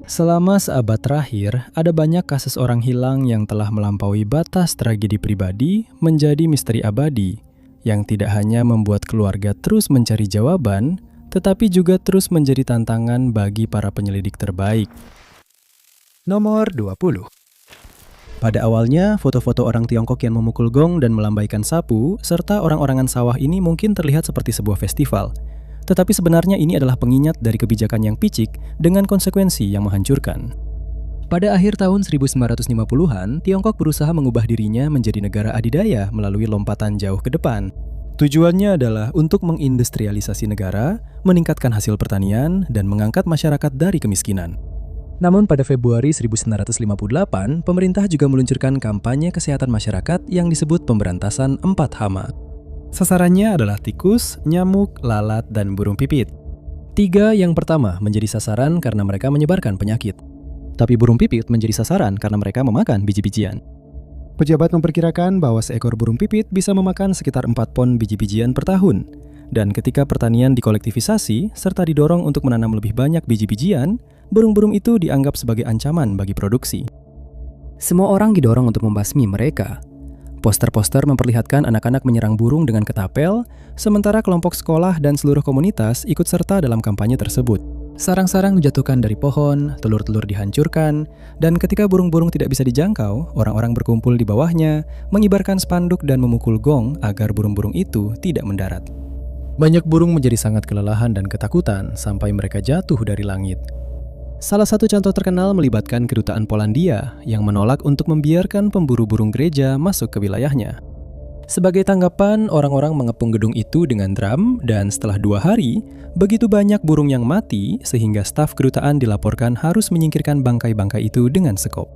Selama seabad terakhir, ada banyak kasus orang hilang yang telah melampaui batas tragedi pribadi menjadi misteri abadi, yang tidak hanya membuat keluarga terus mencari jawaban, tetapi juga terus menjadi tantangan bagi para penyelidik terbaik. Nomor 20. Pada awalnya, foto-foto orang Tiongkok yang memukul gong dan melambaikan sapu, serta orang-orangan sawah ini mungkin terlihat seperti sebuah festival. Tetapi sebenarnya ini adalah pengingat dari kebijakan yang picik dengan konsekuensi yang menghancurkan. Pada akhir tahun 1950-an, Tiongkok berusaha mengubah dirinya menjadi negara adidaya melalui lompatan jauh ke depan. Tujuannya adalah untuk mengindustrialisasi negara, meningkatkan hasil pertanian, dan mengangkat masyarakat dari kemiskinan. Namun pada Februari 1958, pemerintah juga meluncurkan kampanye kesehatan masyarakat yang disebut pemberantasan 4 hama. Sasarannya adalah tikus, nyamuk, lalat, dan burung pipit. 3 yang pertama menjadi sasaran karena mereka menyebarkan penyakit. Tapi burung pipit menjadi sasaran karena mereka memakan biji-bijian. Pejabat memperkirakan bahwa seekor burung pipit bisa memakan sekitar 4 pon biji-bijian per tahun. Dan ketika pertanian dikolektivisasi serta didorong untuk menanam lebih banyak biji-bijian, burung-burung itu dianggap sebagai ancaman bagi produksi. Semua orang didorong untuk membasmi mereka. Poster-poster memperlihatkan anak-anak menyerang burung dengan ketapel, sementara kelompok sekolah dan seluruh komunitas ikut serta dalam kampanye tersebut. Sarang-sarang dijatuhkan dari pohon, telur-telur dihancurkan, dan ketika burung-burung tidak bisa dijangkau, orang-orang berkumpul di bawahnya, mengibarkan spanduk dan memukul gong agar burung-burung itu tidak mendarat. Banyak burung menjadi sangat kelelahan dan ketakutan sampai mereka jatuh dari langit. Salah satu contoh terkenal melibatkan kedutaan Polandia yang menolak untuk membiarkan pemburu burung gereja masuk ke wilayahnya. Sebagai tanggapan, orang-orang mengepung gedung itu dengan drum dan setelah 2 hari, begitu banyak burung yang mati sehingga staf kedutaan dilaporkan harus menyingkirkan bangkai-bangkai itu dengan sekop.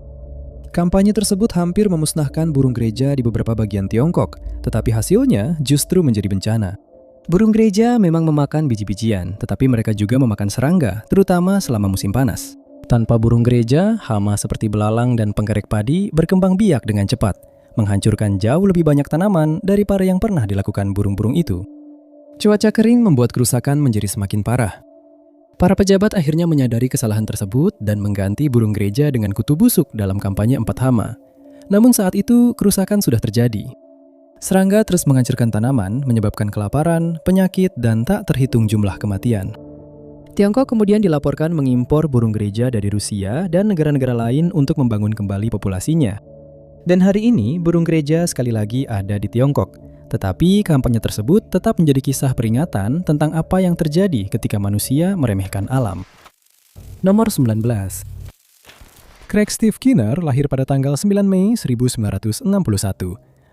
Kampanye tersebut hampir memusnahkan burung gereja di beberapa bagian Tiongkok, tetapi hasilnya justru menjadi bencana. Burung gereja memang memakan biji-bijian, tetapi mereka juga memakan serangga, terutama selama musim panas. Tanpa burung gereja, hama seperti belalang dan penggerek padi berkembang biak dengan cepat, menghancurkan jauh lebih banyak tanaman daripada yang pernah dilakukan burung-burung itu. Cuaca kering membuat kerusakan menjadi semakin parah. Para pejabat akhirnya menyadari kesalahan tersebut dan mengganti burung gereja dengan kutu busuk dalam kampanye 4 hama. Namun saat itu, kerusakan sudah terjadi. Serangga terus menghancurkan tanaman, menyebabkan kelaparan, penyakit, dan tak terhitung jumlah kematian. Tiongkok kemudian dilaporkan mengimpor burung gereja dari Rusia dan negara-negara lain untuk membangun kembali populasinya. Dan hari ini, burung gereja sekali lagi ada di Tiongkok. Tetapi kampanye tersebut tetap menjadi kisah peringatan tentang apa yang terjadi ketika manusia meremehkan alam. Nomor 19. Craig Steve Kinner lahir pada tanggal 9 Mei 1961.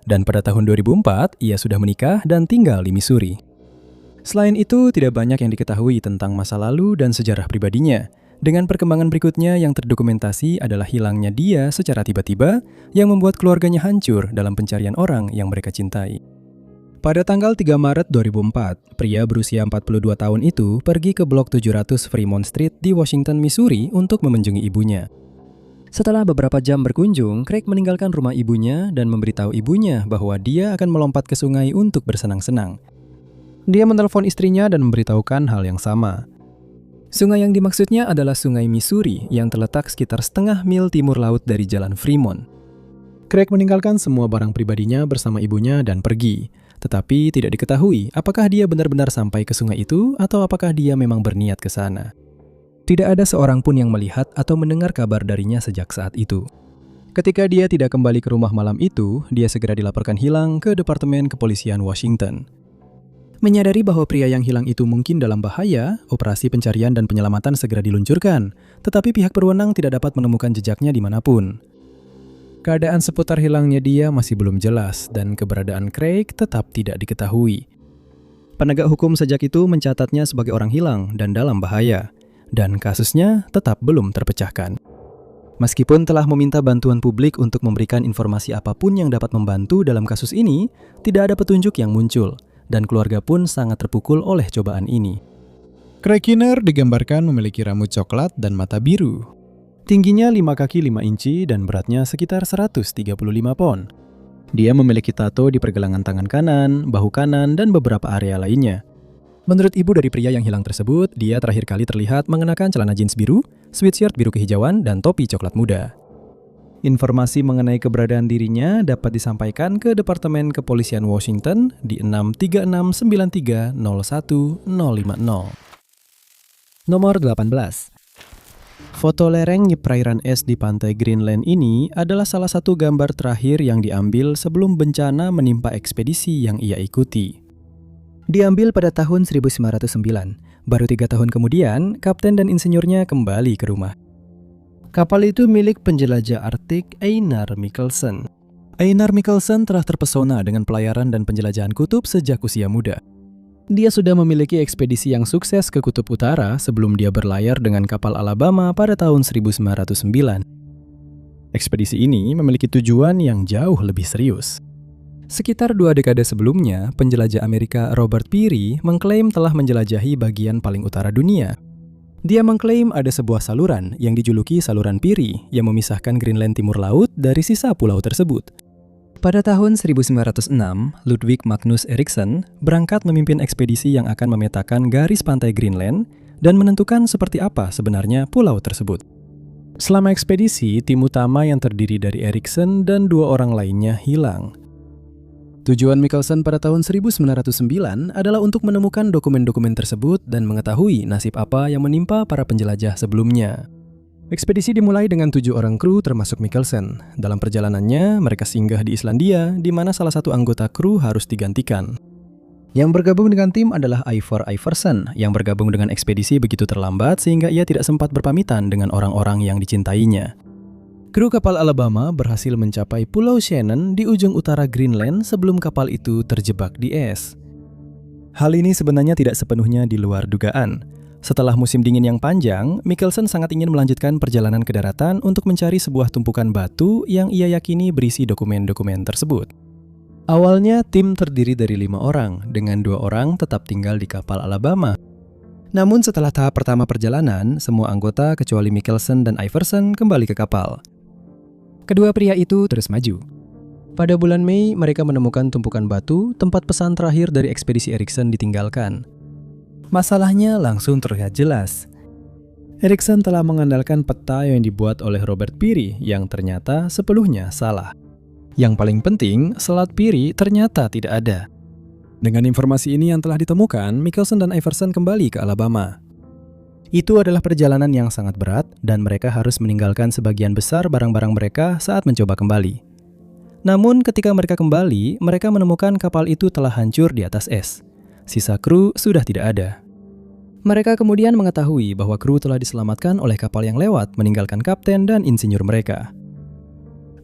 Dan pada tahun 2004, ia sudah menikah dan tinggal di Missouri. Selain itu, tidak banyak yang diketahui tentang masa lalu dan sejarah pribadinya. Dengan perkembangan berikutnya yang terdokumentasi adalah hilangnya dia secara tiba-tiba yang membuat keluarganya hancur dalam pencarian orang yang mereka cintai. Pada tanggal 3 Maret 2004, pria berusia 42 tahun itu pergi ke blok 700 Fremont Street di Washington, Missouri untuk memenjungi ibunya. Setelah beberapa jam berkunjung, Craig meninggalkan rumah ibunya dan memberitahu ibunya bahwa dia akan melompat ke sungai untuk bersenang-senang. Dia menelepon istrinya dan memberitahukan hal yang sama. Sungai yang dimaksudnya adalah Sungai Missouri yang terletak sekitar setengah mil timur laut dari Jalan Fremont. Craig meninggalkan semua barang pribadinya bersama ibunya dan pergi. Tetapi tidak diketahui apakah dia benar-benar sampai ke sungai itu atau apakah dia memang berniat ke sana. Tidak ada seorang pun yang melihat atau mendengar kabar darinya sejak saat itu. Ketika dia tidak kembali ke rumah malam itu, dia segera dilaporkan hilang ke Departemen Kepolisian Washington. Menyadari bahwa pria yang hilang itu mungkin dalam bahaya, operasi pencarian dan penyelamatan segera diluncurkan, tetapi pihak berwenang tidak dapat menemukan jejaknya dimanapun. Keadaan seputar hilangnya dia masih belum jelas, dan keberadaan Craig tetap tidak diketahui. Penegak hukum sejak itu mencatatnya sebagai orang hilang dan dalam bahaya. Dan kasusnya tetap belum terpecahkan. Meskipun telah meminta bantuan publik untuk memberikan informasi apapun yang dapat membantu dalam kasus ini, tidak ada petunjuk yang muncul, dan keluarga pun sangat terpukul oleh cobaan ini. Craig Kinner digambarkan memiliki rambut coklat dan mata biru. Tingginya 5 kaki 5 inci dan beratnya sekitar 135 pon. Dia memiliki tato di pergelangan tangan kanan, bahu kanan, dan beberapa area lainnya. Menurut ibu dari pria yang hilang tersebut, dia terakhir kali terlihat mengenakan celana jeans biru, sweatshirt biru kehijauan, dan topi coklat muda. Informasi mengenai keberadaan dirinya dapat disampaikan ke Departemen Kepolisian Washington di 636930150. Nomor 18. Foto lereng perairan es di pantai Greenland ini adalah salah satu gambar terakhir yang diambil sebelum bencana menimpa ekspedisi yang ia ikuti. Diambil pada tahun 1909, baru 3 tahun kemudian, kapten dan insinyurnya kembali ke rumah. Kapal itu milik penjelajah Arktik Einar Mikkelsen. Einar Mikkelsen telah terpesona dengan pelayaran dan penjelajahan kutub sejak usia muda. Dia sudah memiliki ekspedisi yang sukses ke Kutub Utara sebelum dia berlayar dengan kapal Alabama pada tahun 1909. Ekspedisi ini memiliki tujuan yang jauh lebih serius. Sekitar 2 dekade sebelumnya, penjelajah Amerika Robert Peary mengklaim telah menjelajahi bagian paling utara dunia. Dia mengklaim ada sebuah saluran yang dijuluki saluran Peary yang memisahkan Greenland timur laut dari sisa pulau tersebut. Pada tahun 1906, Ludwig Magnus Eriksson berangkat memimpin ekspedisi yang akan memetakan garis pantai Greenland dan menentukan seperti apa sebenarnya pulau tersebut. Selama ekspedisi, tim utama yang terdiri dari Eriksson dan 2 orang lainnya hilang. Tujuan Mikkelsen pada tahun 1909 adalah untuk menemukan dokumen-dokumen tersebut dan mengetahui nasib apa yang menimpa para penjelajah sebelumnya. Ekspedisi dimulai dengan 7 orang kru termasuk Mikkelsen. Dalam perjalanannya, mereka singgah di Islandia, di mana salah satu anggota kru harus digantikan. Yang bergabung dengan tim adalah Ivar Iversen, yang bergabung dengan ekspedisi begitu terlambat sehingga ia tidak sempat berpamitan dengan orang-orang yang dicintainya. Kru kapal Alabama berhasil mencapai Pulau Shannon di ujung utara Greenland sebelum kapal itu terjebak di es. Hal ini sebenarnya tidak sepenuhnya di luar dugaan. Setelah musim dingin yang panjang, Mikkelsen sangat ingin melanjutkan perjalanan ke daratan untuk mencari sebuah tumpukan batu yang ia yakini berisi dokumen-dokumen tersebut. Awalnya tim terdiri dari 5 orang, dengan 2 orang tetap tinggal di kapal Alabama. Namun setelah tahap pertama perjalanan, semua anggota kecuali Mikkelsen dan Iversen kembali ke kapal. Kedua pria itu terus maju. Pada bulan Mei, mereka menemukan tumpukan batu, tempat pesan terakhir dari ekspedisi Eriksson ditinggalkan. Masalahnya langsung terlihat jelas. Eriksson telah mengandalkan peta yang dibuat oleh Robert Peary yang ternyata sepenuhnya salah. Yang paling penting, selat Peary ternyata tidak ada. Dengan informasi ini yang telah ditemukan, Mikkelsen dan Iversen kembali ke Alabama. Itu adalah perjalanan yang sangat berat dan mereka harus meninggalkan sebagian besar barang-barang mereka saat mencoba kembali. Namun ketika mereka kembali, mereka menemukan kapal itu telah hancur di atas es. Sisa kru sudah tidak ada. Mereka kemudian mengetahui bahwa kru telah diselamatkan oleh kapal yang lewat meninggalkan kapten dan insinyur mereka.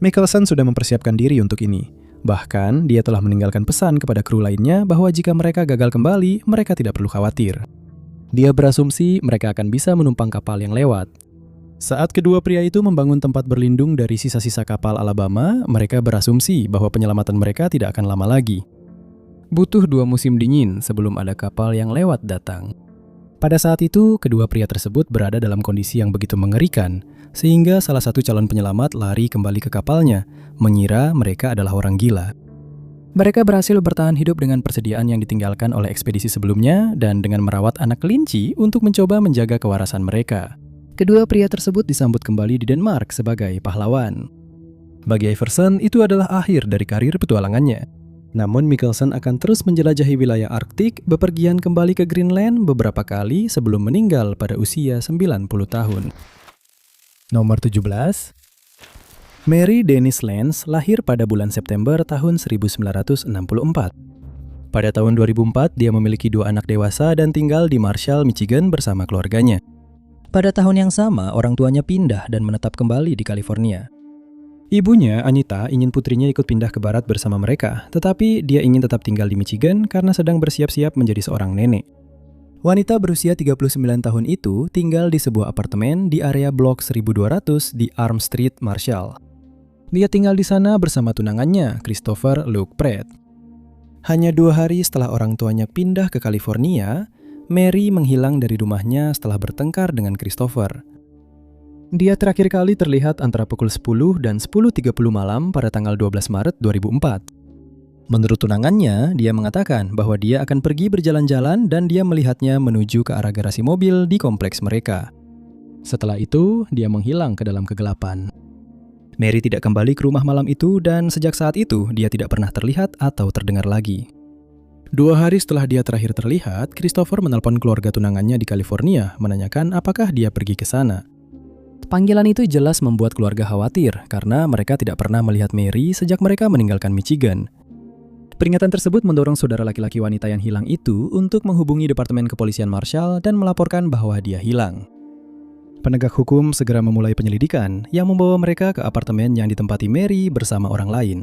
Mikkelsen sudah mempersiapkan diri untuk ini. Bahkan, dia telah meninggalkan pesan kepada kru lainnya bahwa jika mereka gagal kembali, mereka tidak perlu khawatir. Dia berasumsi mereka akan bisa menumpang kapal yang lewat. Saat kedua pria itu membangun tempat berlindung dari sisa-sisa kapal Alabama, mereka berasumsi bahwa penyelamatan mereka tidak akan lama lagi. Butuh 2 musim dingin sebelum ada kapal yang lewat datang. Pada saat itu, kedua pria tersebut berada dalam kondisi yang begitu mengerikan, sehingga salah satu calon penyelamat lari kembali ke kapalnya, mengira mereka adalah orang gila. Mereka berhasil bertahan hidup dengan persediaan yang ditinggalkan oleh ekspedisi sebelumnya dan dengan merawat anak kelinci untuk mencoba menjaga kewarasan mereka. Kedua pria tersebut disambut kembali di Denmark sebagai pahlawan. Bagi Iversen, itu adalah akhir dari karir petualangannya. Namun Mikkelsen akan terus menjelajahi wilayah Arktik, bepergian kembali ke Greenland beberapa kali sebelum meninggal pada usia 90 tahun. Nomor 17. Mary Denise Lance lahir pada bulan September tahun 1964. Pada tahun 2004, dia memiliki 2 anak dewasa dan tinggal di Marshall, Michigan bersama keluarganya. Pada tahun yang sama, orang tuanya pindah dan menetap kembali di California. Ibunya, Anita, ingin putrinya ikut pindah ke barat bersama mereka, tetapi dia ingin tetap tinggal di Michigan karena sedang bersiap-siap menjadi seorang nenek. Wanita berusia 39 tahun itu tinggal di sebuah apartemen di area blok 1200 di Arm Street, Marshall. Dia tinggal di sana bersama tunangannya, Christopher Luke Pratt. Hanya 2 hari setelah orang tuanya pindah ke California, Mary menghilang dari rumahnya setelah bertengkar dengan Christopher. Dia terakhir kali terlihat antara pukul 10 dan 10.30 malam pada tanggal 12 Maret 2004. Menurut tunangannya, dia mengatakan bahwa dia akan pergi berjalan-jalan dan dia melihatnya menuju ke arah garasi mobil di kompleks mereka. Setelah itu, dia menghilang ke dalam kegelapan. Mary tidak kembali ke rumah malam itu dan sejak saat itu dia tidak pernah terlihat atau terdengar lagi. 2 hari setelah dia terakhir terlihat, Christopher menelpon keluarga tunangannya di California menanyakan apakah dia pergi ke sana. Panggilan itu jelas membuat keluarga khawatir karena mereka tidak pernah melihat Mary sejak mereka meninggalkan Michigan. Peringatan tersebut mendorong saudara laki-laki wanita yang hilang itu untuk menghubungi Departemen Kepolisian Marshall dan melaporkan bahwa dia hilang. Penegak hukum segera memulai penyelidikan yang membawa mereka ke apartemen yang ditempati Mary bersama orang lain.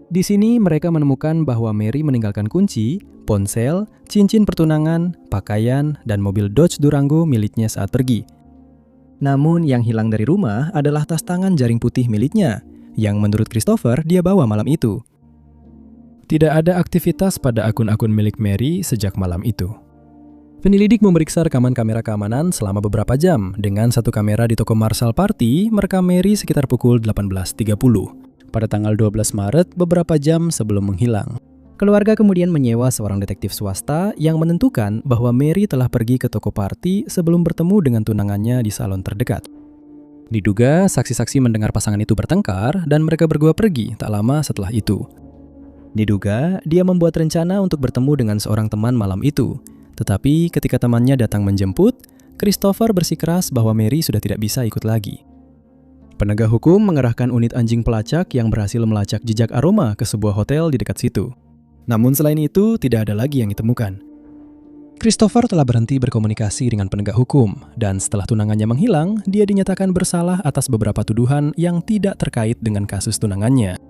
Di sini mereka menemukan bahwa Mary meninggalkan kunci, ponsel, cincin pertunangan, pakaian, dan mobil Dodge Durango miliknya saat pergi. Namun yang hilang dari rumah adalah tas tangan jaring putih miliknya, yang menurut Christopher dia bawa malam itu. Tidak ada aktivitas pada akun-akun milik Mary sejak malam itu. Penyelidik memeriksa rekaman kamera keamanan selama beberapa jam dengan satu kamera di toko Marshall Party merekam Mary sekitar pukul 18.30 pada tanggal 12 Maret beberapa jam sebelum menghilang. Keluarga kemudian menyewa seorang detektif swasta yang menentukan bahwa Mary telah pergi ke toko party sebelum bertemu dengan tunangannya di salon terdekat. Diduga saksi-saksi mendengar pasangan itu bertengkar dan mereka berdua pergi tak lama setelah itu. Diduga, dia membuat rencana untuk bertemu dengan seorang teman malam itu. Tetapi ketika temannya datang menjemput, Christopher bersikeras bahwa Mary sudah tidak bisa ikut lagi. Penegak hukum mengerahkan unit anjing pelacak yang berhasil melacak jejak aroma ke sebuah hotel di dekat situ. Namun selain itu, tidak ada lagi yang ditemukan. Christopher telah berhenti berkomunikasi dengan penegak hukum, dan setelah tunangannya menghilang, dia dinyatakan bersalah atas beberapa tuduhan yang tidak terkait dengan kasus tunangannya.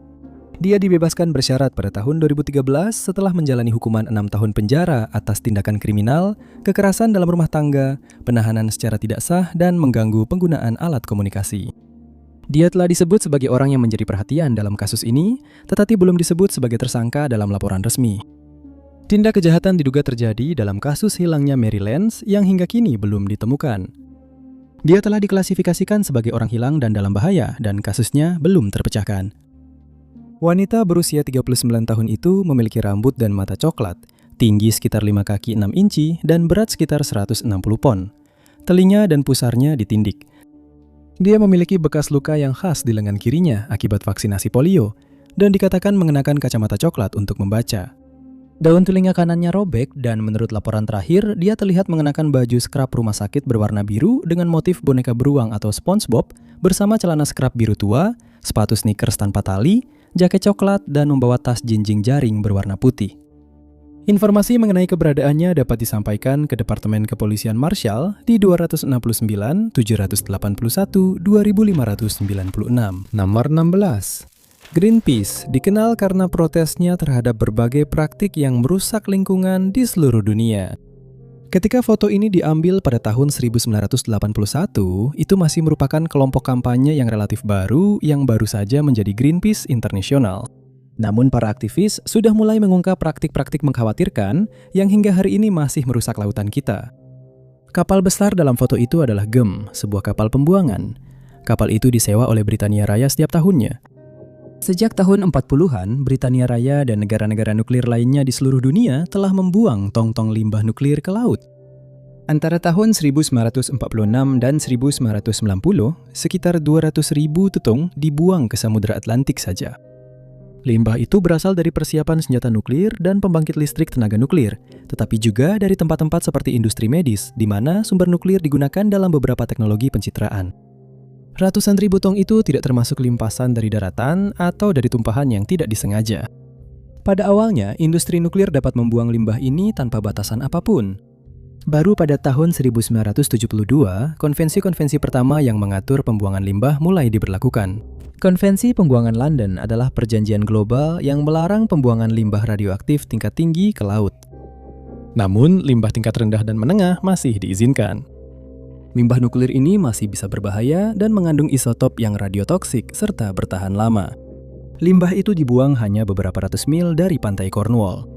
Dia dibebaskan bersyarat pada tahun 2013 setelah menjalani hukuman 6 tahun penjara atas tindakan kriminal, kekerasan dalam rumah tangga, penahanan secara tidak sah, dan mengganggu penggunaan alat komunikasi. Dia telah disebut sebagai orang yang menjadi perhatian dalam kasus ini, tetapi belum disebut sebagai tersangka dalam laporan resmi. Tindak kejahatan diduga terjadi dalam kasus hilangnya Mary Lance yang hingga kini belum ditemukan. Dia telah diklasifikasikan sebagai orang hilang dan dalam bahaya, dan kasusnya belum terpecahkan. Wanita berusia 39 tahun itu memiliki rambut dan mata coklat, tinggi sekitar 5 kaki 6 inci, dan berat sekitar 160 pon. Telinga dan pusarnya ditindik. Dia memiliki bekas luka yang khas di lengan kirinya akibat vaksinasi polio, dan dikatakan mengenakan kacamata coklat untuk membaca. Daun telinga kanannya robek, dan menurut laporan terakhir, dia terlihat mengenakan baju scrub rumah sakit berwarna biru dengan motif boneka beruang atau SpongeBob bersama celana scrub biru tua, sepatu sneakers tanpa tali, jaket coklat, dan membawa tas jinjing jaring berwarna putih. Informasi mengenai keberadaannya dapat disampaikan ke Departemen Kepolisian Marshall di 269 781 2596. Nomor 16. Greenpeace dikenal karena protesnya terhadap berbagai praktik yang merusak lingkungan di seluruh dunia. Ketika foto ini diambil pada tahun 1981, itu masih merupakan kelompok kampanye yang relatif baru yang baru saja menjadi Greenpeace International. Namun para aktivis sudah mulai mengungkap praktik-praktik mengkhawatirkan yang hingga hari ini masih merusak lautan kita. Kapal besar dalam foto itu adalah GEM, sebuah kapal pembuangan. Kapal itu disewa oleh Britania Raya setiap tahunnya. Sejak tahun 40-an, Britania Raya dan negara-negara nuklir lainnya di seluruh dunia telah membuang tong-tong limbah nuklir ke laut. Antara tahun 1946 dan 1990, sekitar 200.000 tutong dibuang ke Samudra Atlantik saja. Limbah itu berasal dari persiapan senjata nuklir dan pembangkit listrik tenaga nuklir, tetapi juga dari tempat-tempat seperti industri medis, di mana sumber nuklir digunakan dalam beberapa teknologi pencitraan. Ratusan ribu tong itu tidak termasuk limpasan dari daratan atau dari tumpahan yang tidak disengaja. Pada awalnya, industri nuklir dapat membuang limbah ini tanpa batasan apapun. Baru pada tahun 1972, konvensi-konvensi pertama yang mengatur pembuangan limbah mulai diberlakukan. Konvensi Pembuangan London adalah perjanjian global yang melarang pembuangan limbah radioaktif tingkat tinggi ke laut. Namun, limbah tingkat rendah dan menengah masih diizinkan. Limbah nuklir ini masih bisa berbahaya dan mengandung isotop yang radiotoksik serta bertahan lama. Limbah itu dibuang hanya beberapa ratus mil dari pantai Cornwall.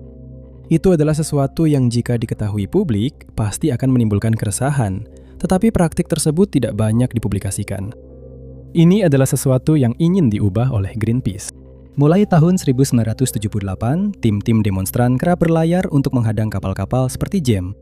Itu adalah sesuatu yang jika diketahui publik, pasti akan menimbulkan keresahan, tetapi praktik tersebut tidak banyak dipublikasikan. Ini adalah sesuatu yang ingin diubah oleh Greenpeace. Mulai tahun 1978, tim-tim demonstran kerap berlayar untuk menghadang kapal-kapal seperti JEM.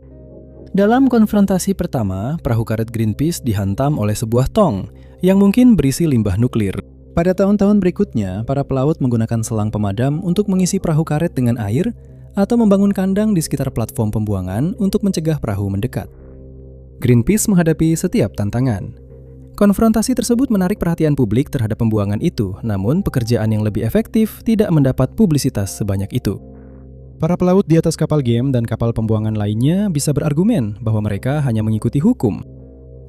Dalam konfrontasi pertama, perahu karet Greenpeace dihantam oleh sebuah tong yang mungkin berisi limbah nuklir. Pada tahun-tahun berikutnya, para pelaut menggunakan selang pemadam untuk mengisi perahu karet dengan air atau membangun kandang di sekitar platform pembuangan untuk mencegah perahu mendekat. Greenpeace menghadapi setiap tantangan. Konfrontasi tersebut menarik perhatian publik terhadap pembuangan itu, namun pekerjaan yang lebih efektif tidak mendapat publisitas sebanyak itu. Para pelaut di atas kapal GEM dan kapal pembuangan lainnya bisa berargumen bahwa mereka hanya mengikuti hukum.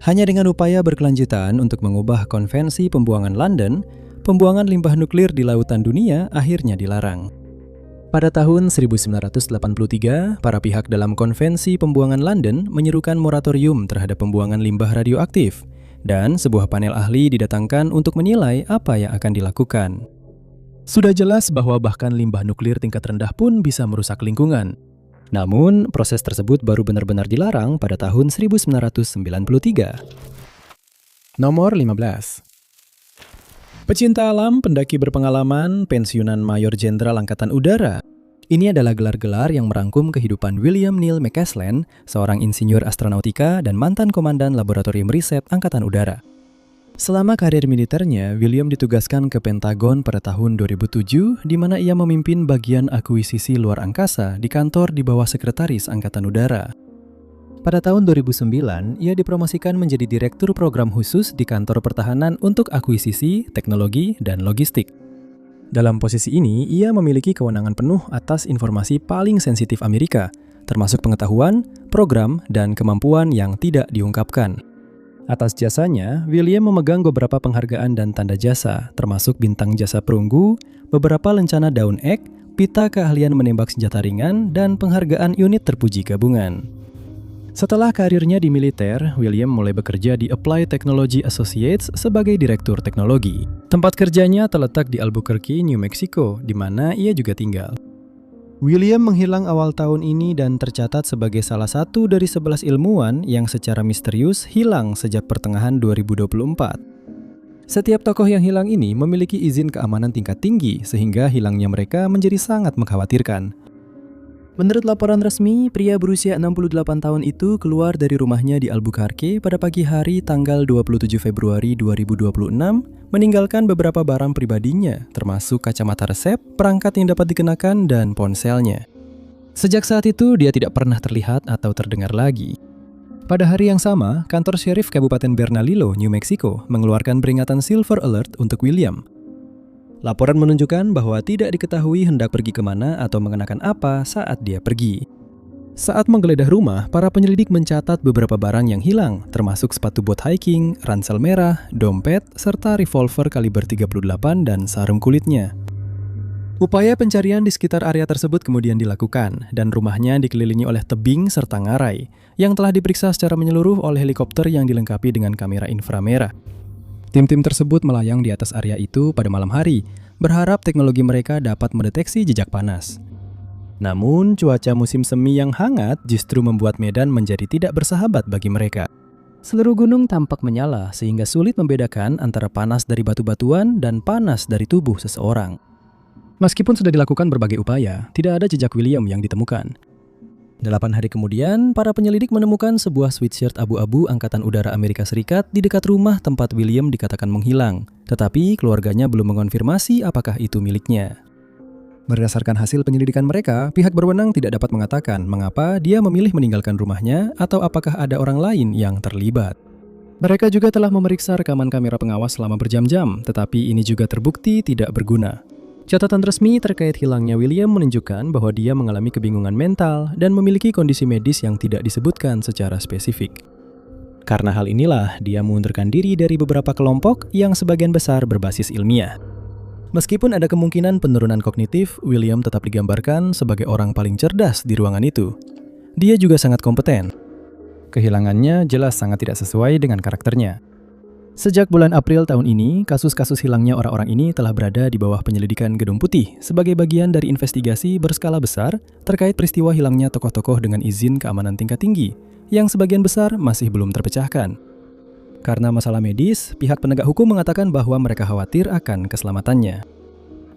Hanya dengan upaya berkelanjutan untuk mengubah konvensi pembuangan London, pembuangan limbah nuklir di lautan dunia akhirnya dilarang. Pada tahun 1983, para pihak dalam konvensi pembuangan London menyerukan moratorium terhadap pembuangan limbah radioaktif, dan sebuah panel ahli didatangkan untuk menilai apa yang akan dilakukan. Sudah jelas bahwa bahkan limbah nuklir tingkat rendah pun bisa merusak lingkungan. Namun, proses tersebut baru benar-benar dilarang pada tahun 1993. Nomor 15. Pecinta alam, pendaki berpengalaman, pensiunan Mayor Jenderal Angkatan Udara. Ini adalah gelar-gelar yang merangkum kehidupan William Neil McCaslin, seorang insinyur astronautika dan mantan komandan laboratorium riset Angkatan Udara. Selama karir militernya, William ditugaskan ke Pentagon pada tahun 2007, di mana ia memimpin bagian akuisisi luar angkasa di kantor di bawah Sekretaris Angkatan Udara. Pada tahun 2009, ia dipromosikan menjadi Direktur Program Khusus di Kantor Pertahanan untuk Akuisisi, Teknologi, dan Logistik. Dalam posisi ini, ia memiliki kewenangan penuh atas informasi paling sensitif Amerika, termasuk pengetahuan, program, dan kemampuan yang tidak diungkapkan. Atas jasanya, William memegang beberapa penghargaan dan tanda jasa, termasuk bintang jasa perunggu, beberapa lencana Dawn Egg, pita keahlian menembak senjata ringan, dan penghargaan unit terpuji gabungan. Setelah karirnya di militer, William mulai bekerja di Applied Technology Associates sebagai Direktur Teknologi. Tempat kerjanya terletak di Albuquerque, New Mexico, di mana ia juga tinggal. William menghilang awal tahun ini dan tercatat sebagai salah satu dari 11 ilmuwan yang secara misterius hilang sejak pertengahan 2024. Setiap tokoh yang hilang ini memiliki izin keamanan tingkat tinggi, sehingga hilangnya mereka menjadi sangat mengkhawatirkan. Menurut laporan resmi, pria berusia 68 tahun itu keluar dari rumahnya di Albuquerque pada pagi hari tanggal 27 Februari 2026, meninggalkan beberapa barang pribadinya, termasuk kacamata resep, perangkat yang dapat dikenakan, dan ponselnya. Sejak saat itu, dia tidak pernah terlihat atau terdengar lagi. Pada hari yang sama, kantor sheriff Kabupaten Bernalillo, New Mexico, mengeluarkan peringatan Silver Alert untuk William. Laporan menunjukkan bahwa tidak diketahui hendak pergi kemana atau mengenakan apa saat dia pergi. Saat menggeledah rumah, para penyelidik mencatat beberapa barang yang hilang, termasuk sepatu bot hiking, ransel merah, dompet, serta revolver kaliber 38 dan sarung kulitnya. Upaya pencarian di sekitar area tersebut kemudian dilakukan, dan rumahnya dikelilingi oleh tebing serta ngarai, yang telah diperiksa secara menyeluruh oleh helikopter yang dilengkapi dengan kamera inframerah. Tim-tim tersebut melayang di atas area itu pada malam hari, berharap teknologi mereka dapat mendeteksi jejak panas. Namun, cuaca musim semi yang hangat justru membuat medan menjadi tidak bersahabat bagi mereka. Seluruh gunung tampak menyala sehingga sulit membedakan antara panas dari batu-batuan dan panas dari tubuh seseorang. Meskipun sudah dilakukan berbagai upaya, tidak ada jejak William yang ditemukan. 8 hari kemudian, para penyelidik menemukan sebuah sweatshirt abu-abu Angkatan Udara Amerika Serikat di dekat rumah tempat William dikatakan menghilang, tetapi keluarganya belum mengonfirmasi apakah itu miliknya. Berdasarkan hasil penyelidikan mereka, pihak berwenang tidak dapat mengatakan mengapa dia memilih meninggalkan rumahnya atau apakah ada orang lain yang terlibat. Mereka juga telah memeriksa rekaman kamera pengawas selama berjam-jam, tetapi ini juga terbukti tidak berguna. Catatan resmi terkait hilangnya William menunjukkan bahwa dia mengalami kebingungan mental dan memiliki kondisi medis yang tidak disebutkan secara spesifik. Karena hal inilah, dia mengundurkan diri dari beberapa kelompok yang sebagian besar berbasis ilmiah. Meskipun ada kemungkinan penurunan kognitif, William tetap digambarkan sebagai orang paling cerdas di ruangan itu. Dia juga sangat kompeten. Kehilangannya jelas sangat tidak sesuai dengan karakternya. Sejak bulan April tahun ini, kasus-kasus hilangnya orang-orang ini telah berada di bawah penyelidikan Gedung Putih sebagai bagian dari investigasi berskala besar terkait peristiwa hilangnya tokoh-tokoh dengan izin keamanan tingkat tinggi, yang sebagian besar masih belum terpecahkan. Karena masalah medis, pihak penegak hukum mengatakan bahwa mereka khawatir akan keselamatannya.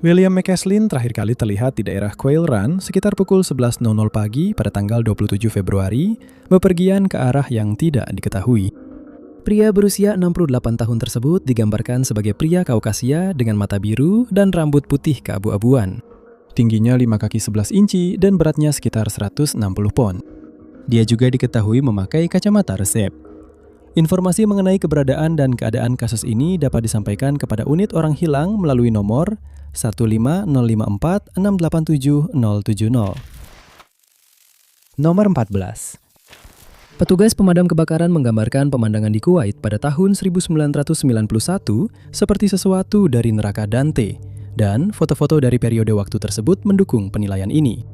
William McCaslin terakhir kali terlihat di daerah Quail Run sekitar pukul 11.00 pagi pada tanggal 27 Februari, bepergian ke arah yang tidak diketahui. Pria berusia 68 tahun tersebut digambarkan sebagai pria Kaukasia dengan mata biru dan rambut putih keabu-abuan. Tingginya 5 kaki 11 inci dan beratnya sekitar 160 pon. Dia juga diketahui memakai kacamata resep. Informasi mengenai keberadaan dan keadaan kasus ini dapat disampaikan kepada unit orang hilang melalui nomor 15054 687 070. Nomor 14. Petugas pemadam kebakaran menggambarkan pemandangan di Kuwait pada tahun 1991 seperti sesuatu dari neraka Dante, dan foto-foto dari periode waktu tersebut mendukung penilaian ini.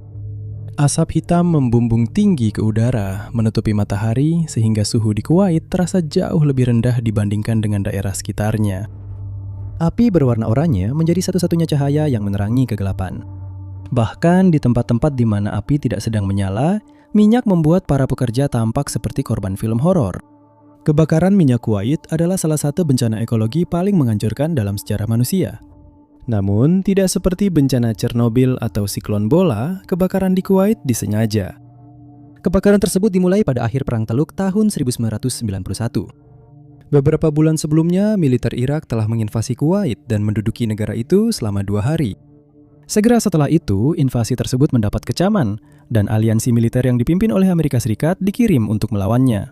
Asap hitam membumbung tinggi ke udara, menutupi matahari sehingga suhu di Kuwait terasa jauh lebih rendah dibandingkan dengan daerah sekitarnya. Api berwarna oranye menjadi satu-satunya cahaya yang menerangi kegelapan. Bahkan di tempat-tempat di mana api tidak sedang menyala, minyak membuat para pekerja tampak seperti korban film horor. Kebakaran minyak Kuwait adalah salah satu bencana ekologi paling menghancurkan dalam sejarah manusia. Namun, tidak seperti bencana Chernobyl atau siklon bola, kebakaran di Kuwait disengaja. Kebakaran tersebut dimulai pada akhir Perang Teluk tahun 1991. Beberapa bulan sebelumnya, militer Irak telah menginvasi Kuwait dan menduduki negara itu selama 2 hari. Segera setelah itu, invasi tersebut mendapat kecaman, dan aliansi militer yang dipimpin oleh Amerika Serikat dikirim untuk melawannya.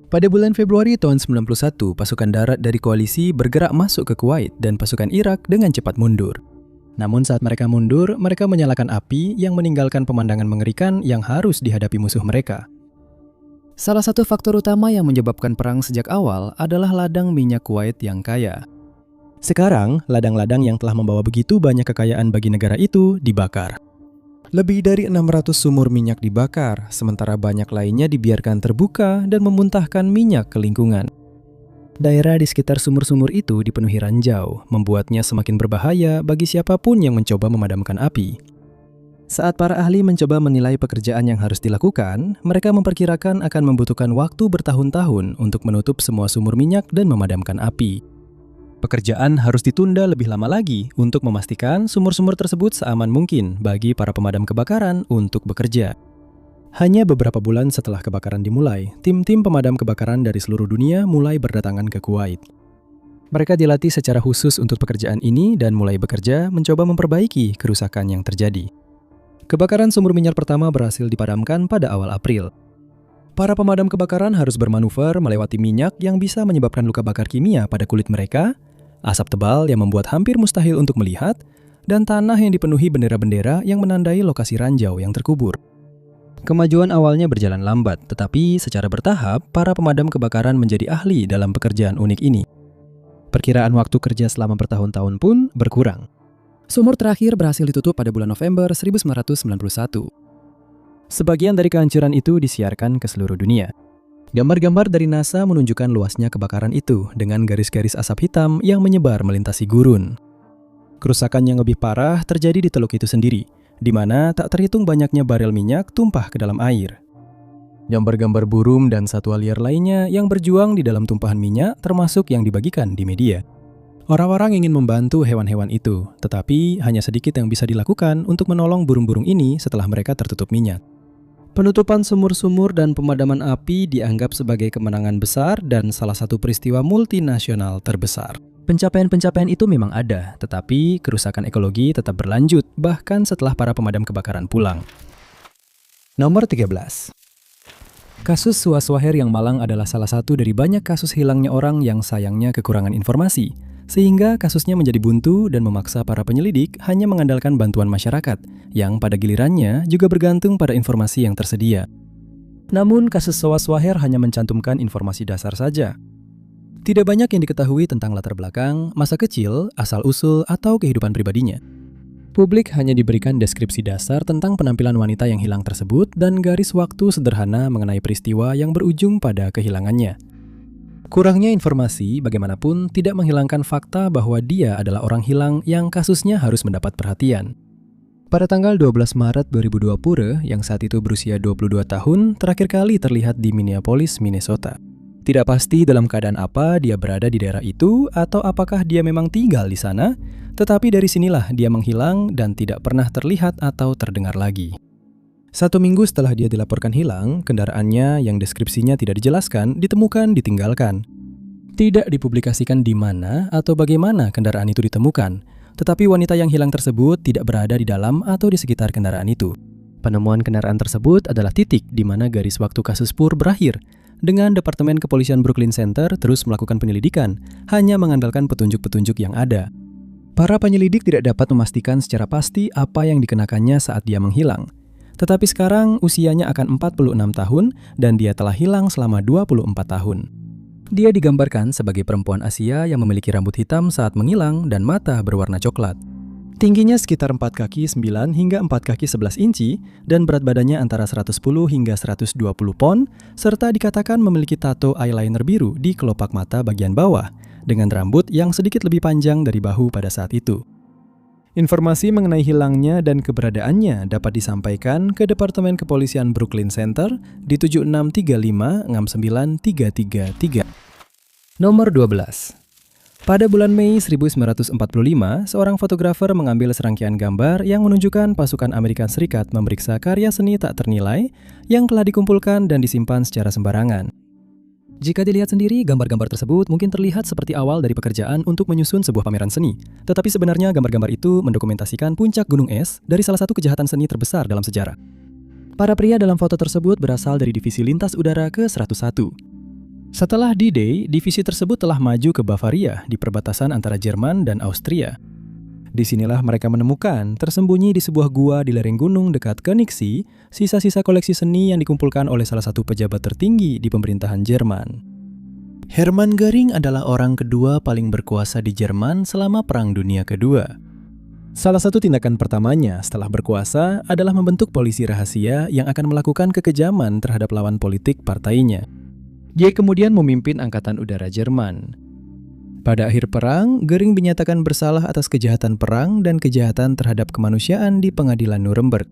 Pada bulan Februari tahun 1991, pasukan darat dari koalisi bergerak masuk ke Kuwait dan pasukan Irak dengan cepat mundur. Namun saat mereka mundur, mereka menyalakan api yang meninggalkan pemandangan mengerikan yang harus dihadapi musuh mereka. Salah satu faktor utama yang menyebabkan perang sejak awal adalah ladang minyak Kuwait yang kaya. Sekarang, ladang-ladang yang telah membawa begitu banyak kekayaan bagi negara itu dibakar. Lebih dari 600 sumur minyak dibakar, sementara banyak lainnya dibiarkan terbuka dan memuntahkan minyak ke lingkungan. Daerah di sekitar sumur-sumur itu dipenuhi ranjau, membuatnya semakin berbahaya bagi siapapun yang mencoba memadamkan api. Saat para ahli mencoba menilai pekerjaan yang harus dilakukan, mereka memperkirakan akan membutuhkan waktu bertahun-tahun untuk menutup semua sumur minyak dan memadamkan api. Pekerjaan harus ditunda lebih lama lagi untuk memastikan sumur-sumur tersebut seaman mungkin bagi para pemadam kebakaran untuk bekerja. Hanya beberapa bulan setelah kebakaran dimulai, tim-tim pemadam kebakaran dari seluruh dunia mulai berdatangan ke Kuwait. Mereka dilatih secara khusus untuk pekerjaan ini dan mulai bekerja mencoba memperbaiki kerusakan yang terjadi. Kebakaran sumur minyak pertama berhasil dipadamkan pada awal April. Para pemadam kebakaran harus bermanuver melewati minyak yang bisa menyebabkan luka bakar kimia pada kulit mereka, asap tebal yang membuat hampir mustahil untuk melihat, dan tanah yang dipenuhi bendera-bendera yang menandai lokasi ranjau yang terkubur. Kemajuan awalnya berjalan lambat, tetapi secara bertahap, para pemadam kebakaran menjadi ahli dalam pekerjaan unik ini. Perkiraan waktu kerja selama bertahun-tahun pun berkurang. Sumur terakhir berhasil ditutup pada bulan November 1991. Sebagian dari kehancuran itu disiarkan ke seluruh dunia. Gambar-gambar dari NASA menunjukkan luasnya kebakaran itu dengan garis-garis asap hitam yang menyebar melintasi gurun. Kerusakan yang lebih parah terjadi di teluk itu sendiri, di mana tak terhitung banyaknya barel minyak tumpah ke dalam air. Gambar-gambar burung dan satwa liar lainnya yang berjuang di dalam tumpahan minyak termasuk yang dibagikan di media. Orang-orang ingin membantu hewan-hewan itu, tetapi hanya sedikit yang bisa dilakukan untuk menolong burung-burung ini setelah mereka tertutup minyak. Penutupan sumur-sumur dan pemadaman api dianggap sebagai kemenangan besar dan salah satu peristiwa multinasional terbesar. Pencapaian-pencapaian itu memang ada, tetapi kerusakan ekologi tetap berlanjut bahkan setelah para pemadam kebakaran pulang. Nomor 13. Kasus Suwa-Swaher yang malang adalah salah satu dari banyak kasus hilangnya orang yang sayangnya kekurangan informasi, sehingga kasusnya menjadi buntu dan memaksa para penyelidik hanya mengandalkan bantuan masyarakat, yang pada gilirannya juga bergantung pada informasi yang tersedia. Namun, kasus Suwa-Swaher hanya mencantumkan informasi dasar saja. Tidak banyak yang diketahui tentang latar belakang, masa kecil, asal-usul, atau kehidupan pribadinya. Publik hanya diberikan deskripsi dasar tentang penampilan wanita yang hilang tersebut dan garis waktu sederhana mengenai peristiwa yang berujung pada kehilangannya. Kurangnya informasi, bagaimanapun, tidak menghilangkan fakta bahwa dia adalah orang hilang yang kasusnya harus mendapat perhatian. Pada tanggal 12 Maret 2020, Pura, yang saat itu berusia 22 tahun, terakhir kali terlihat di Minneapolis, Minnesota. Tidak pasti dalam keadaan apa dia berada di daerah itu atau apakah dia memang tinggal di sana, tetapi dari sinilah dia menghilang dan tidak pernah terlihat atau terdengar lagi. 1 minggu setelah dia dilaporkan hilang, kendaraannya yang deskripsinya tidak dijelaskan ditemukan ditinggalkan. Tidak dipublikasikan di mana atau bagaimana kendaraan itu ditemukan, tetapi wanita yang hilang tersebut tidak berada di dalam atau di sekitar kendaraan itu. Penemuan kendaraan tersebut adalah titik di mana garis waktu kasus Pur berakhir, dengan Departemen Kepolisian Brooklyn Center terus melakukan penyelidikan, hanya mengandalkan petunjuk-petunjuk yang ada. Para penyelidik tidak dapat memastikan secara pasti apa yang dikenakannya saat dia menghilang. Tetapi sekarang usianya akan 46 tahun dan dia telah hilang selama 24 tahun. Dia digambarkan sebagai perempuan Asia yang memiliki rambut hitam saat menghilang dan mata berwarna coklat. Tingginya sekitar 4 kaki 9 hingga 4 kaki 11 inci dan berat badannya antara 110 hingga 120 pon, serta dikatakan memiliki tato eyeliner biru di kelopak mata bagian bawah, dengan rambut yang sedikit lebih panjang dari bahu pada saat itu. Informasi mengenai hilangnya dan keberadaannya dapat disampaikan ke Departemen Kepolisian Brooklyn Center di 7635 69333. Nomor 12. Pada bulan Mei 1945, seorang fotografer mengambil serangkaian gambar yang menunjukkan pasukan Amerika Serikat memeriksa karya seni tak ternilai yang telah dikumpulkan dan disimpan secara sembarangan. Jika dilihat sendiri, gambar-gambar tersebut mungkin terlihat seperti awal dari pekerjaan untuk menyusun sebuah pameran seni. Tetapi sebenarnya gambar-gambar itu mendokumentasikan puncak gunung es dari salah satu kejahatan seni terbesar dalam sejarah. Para pria dalam foto tersebut berasal dari Divisi Lintas Udara ke-101. Setelah D-Day, divisi tersebut telah maju ke Bavaria di perbatasan antara Jerman dan Austria. Disinilah mereka menemukan, tersembunyi di sebuah gua di lereng gunung dekat Königssee, sisa-sisa koleksi seni yang dikumpulkan oleh salah satu pejabat tertinggi di pemerintahan Jerman. Hermann Göring adalah orang kedua paling berkuasa di Jerman selama Perang Dunia Kedua. Salah satu tindakan pertamanya setelah berkuasa adalah membentuk polisi rahasia yang akan melakukan kekejaman terhadap lawan politik partainya. Dia kemudian memimpin Angkatan Udara Jerman. Pada akhir perang, Göring dinyatakan bersalah atas kejahatan perang dan kejahatan terhadap kemanusiaan di pengadilan Nuremberg.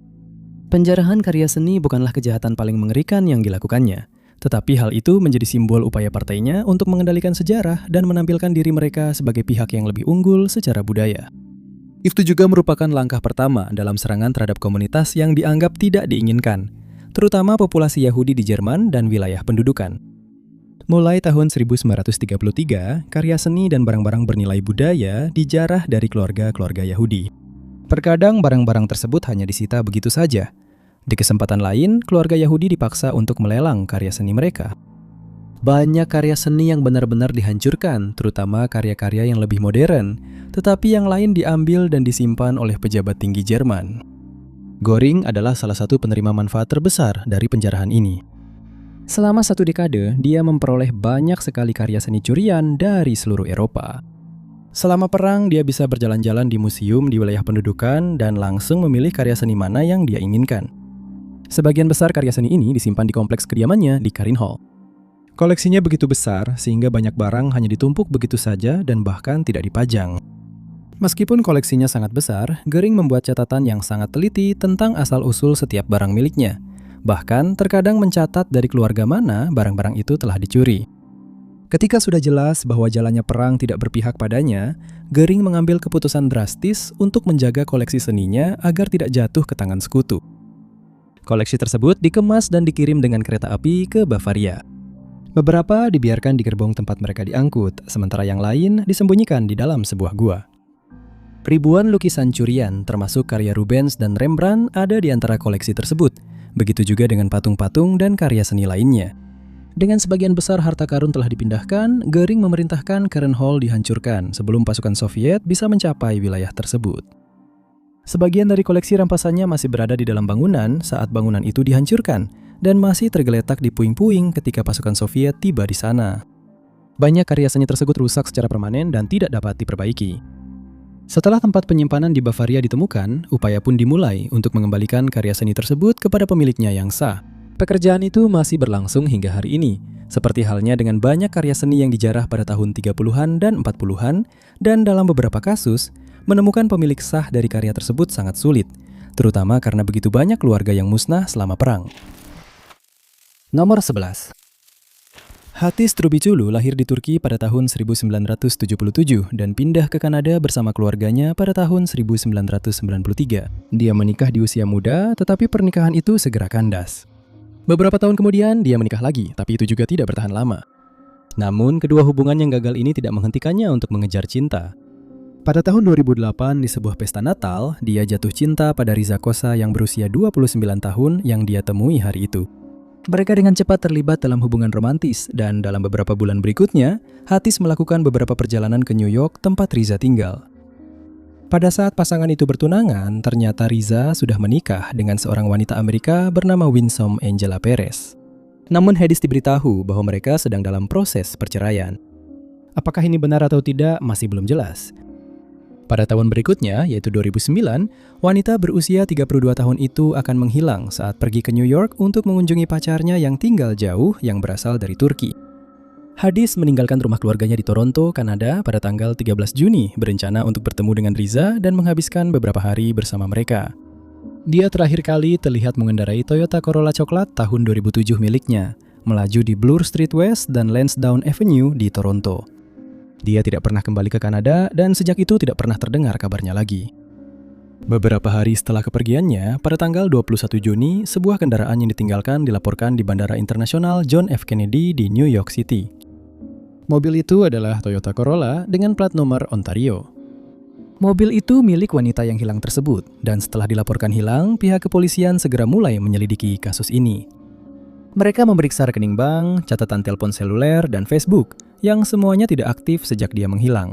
Penjarahan karya seni bukanlah kejahatan paling mengerikan yang dilakukannya, tetapi hal itu menjadi simbol upaya partainya untuk mengendalikan sejarah dan menampilkan diri mereka sebagai pihak yang lebih unggul secara budaya. Itu juga merupakan langkah pertama dalam serangan terhadap komunitas yang dianggap tidak diinginkan, terutama populasi Yahudi di Jerman dan wilayah pendudukan. Mulai tahun 1933, karya seni dan barang-barang bernilai budaya dijarah dari keluarga-keluarga Yahudi. Terkadang barang-barang tersebut hanya disita begitu saja. Di kesempatan lain, keluarga Yahudi dipaksa untuk melelang karya seni mereka. Banyak karya seni yang benar-benar dihancurkan, terutama karya-karya yang lebih modern, tetapi yang lain diambil dan disimpan oleh pejabat tinggi Jerman. Göring adalah salah satu penerima manfaat terbesar dari penjarahan ini. Selama 1 dekade, dia memperoleh banyak sekali karya seni curian dari seluruh Eropa. Selama perang, dia bisa berjalan-jalan di museum di wilayah pendudukan dan langsung memilih karya seni mana yang dia inginkan. Sebagian besar karya seni ini disimpan di kompleks kediamannya di Karin-Hall. Koleksinya begitu besar sehingga banyak barang hanya ditumpuk begitu saja dan bahkan tidak dipajang. Meskipun koleksinya sangat besar, Göring membuat catatan yang sangat teliti tentang asal-usul setiap barang miliknya. Bahkan terkadang mencatat dari keluarga mana barang-barang itu telah dicuri. Ketika sudah jelas bahwa jalannya perang tidak berpihak padanya, Göring mengambil keputusan drastis untuk menjaga koleksi seninya agar tidak jatuh ke tangan sekutu. Koleksi tersebut dikemas dan dikirim dengan kereta api ke Bavaria. Beberapa dibiarkan di gerbong tempat mereka diangkut, sementara yang lain disembunyikan di dalam sebuah gua. Ribuan lukisan curian, termasuk karya Rubens dan Rembrandt, ada di antara koleksi tersebut. Begitu juga dengan patung-patung dan karya seni lainnya. Dengan sebagian besar harta karun telah dipindahkan, Göring memerintahkan Karin-Hall dihancurkan sebelum pasukan Soviet bisa mencapai wilayah tersebut. Sebagian dari koleksi rampasannya masih berada di dalam bangunan saat bangunan itu dihancurkan dan masih tergeletak di puing-puing ketika pasukan Soviet tiba di sana. Banyak karya seni tersebut rusak secara permanen dan tidak dapat diperbaiki. Setelah tempat penyimpanan di Bavaria ditemukan, upaya pun dimulai untuk mengembalikan karya seni tersebut kepada pemiliknya yang sah. Pekerjaan itu masih berlangsung hingga hari ini, seperti halnya dengan banyak karya seni yang dijarah pada tahun 30-an dan 40-an, dan dalam beberapa kasus, menemukan pemilik sah dari karya tersebut sangat sulit, terutama karena begitu banyak keluarga yang musnah selama perang. Nomor 11. Hatis Trubiculu lahir di Turki pada tahun 1977 dan pindah ke Kanada bersama keluarganya pada tahun 1993. Dia menikah di usia muda, tetapi pernikahan itu segera kandas. Beberapa tahun kemudian, dia menikah lagi, tapi itu juga tidak bertahan lama. Namun, kedua hubungan yang gagal ini tidak menghentikannya untuk mengejar cinta. Pada tahun 2008, di sebuah pesta Natal, dia jatuh cinta pada Riza Kosa yang berusia 29 tahun yang dia temui hari itu. Mereka dengan cepat terlibat dalam hubungan romantis, dan dalam beberapa bulan berikutnya, Hatis melakukan beberapa perjalanan ke New York tempat Riza tinggal. Pada saat pasangan itu bertunangan, ternyata Riza sudah menikah dengan seorang wanita Amerika bernama Winsome Angela Perez. Namun Hatis diberitahu bahwa mereka sedang dalam proses perceraian. Apakah ini benar atau tidak masih belum jelas. Pada tahun berikutnya, yaitu 2009, wanita berusia 32 tahun itu akan menghilang saat pergi ke New York untuk mengunjungi pacarnya yang tinggal jauh yang berasal dari Turki. Hatis meninggalkan rumah keluarganya di Toronto, Kanada pada tanggal 13 Juni berencana untuk bertemu dengan Riza dan menghabiskan beberapa hari bersama mereka. Dia terakhir kali terlihat mengendarai Toyota Corolla coklat tahun 2007 miliknya, melaju di Bloor Street West dan Lansdowne Avenue di Toronto. Dia tidak pernah kembali ke Kanada dan sejak itu tidak pernah terdengar kabarnya lagi. Beberapa hari setelah kepergiannya, pada tanggal 21 Juni, sebuah kendaraan yang ditinggalkan dilaporkan di Bandara Internasional John F. Kennedy di New York City. Mobil itu adalah Toyota Corolla dengan plat nomor Ontario. Mobil itu milik wanita yang hilang tersebut, dan setelah dilaporkan hilang, pihak kepolisian segera mulai menyelidiki kasus ini. Mereka memeriksa rekening bank, catatan telepon seluler, dan Facebook, yang semuanya tidak aktif sejak dia menghilang.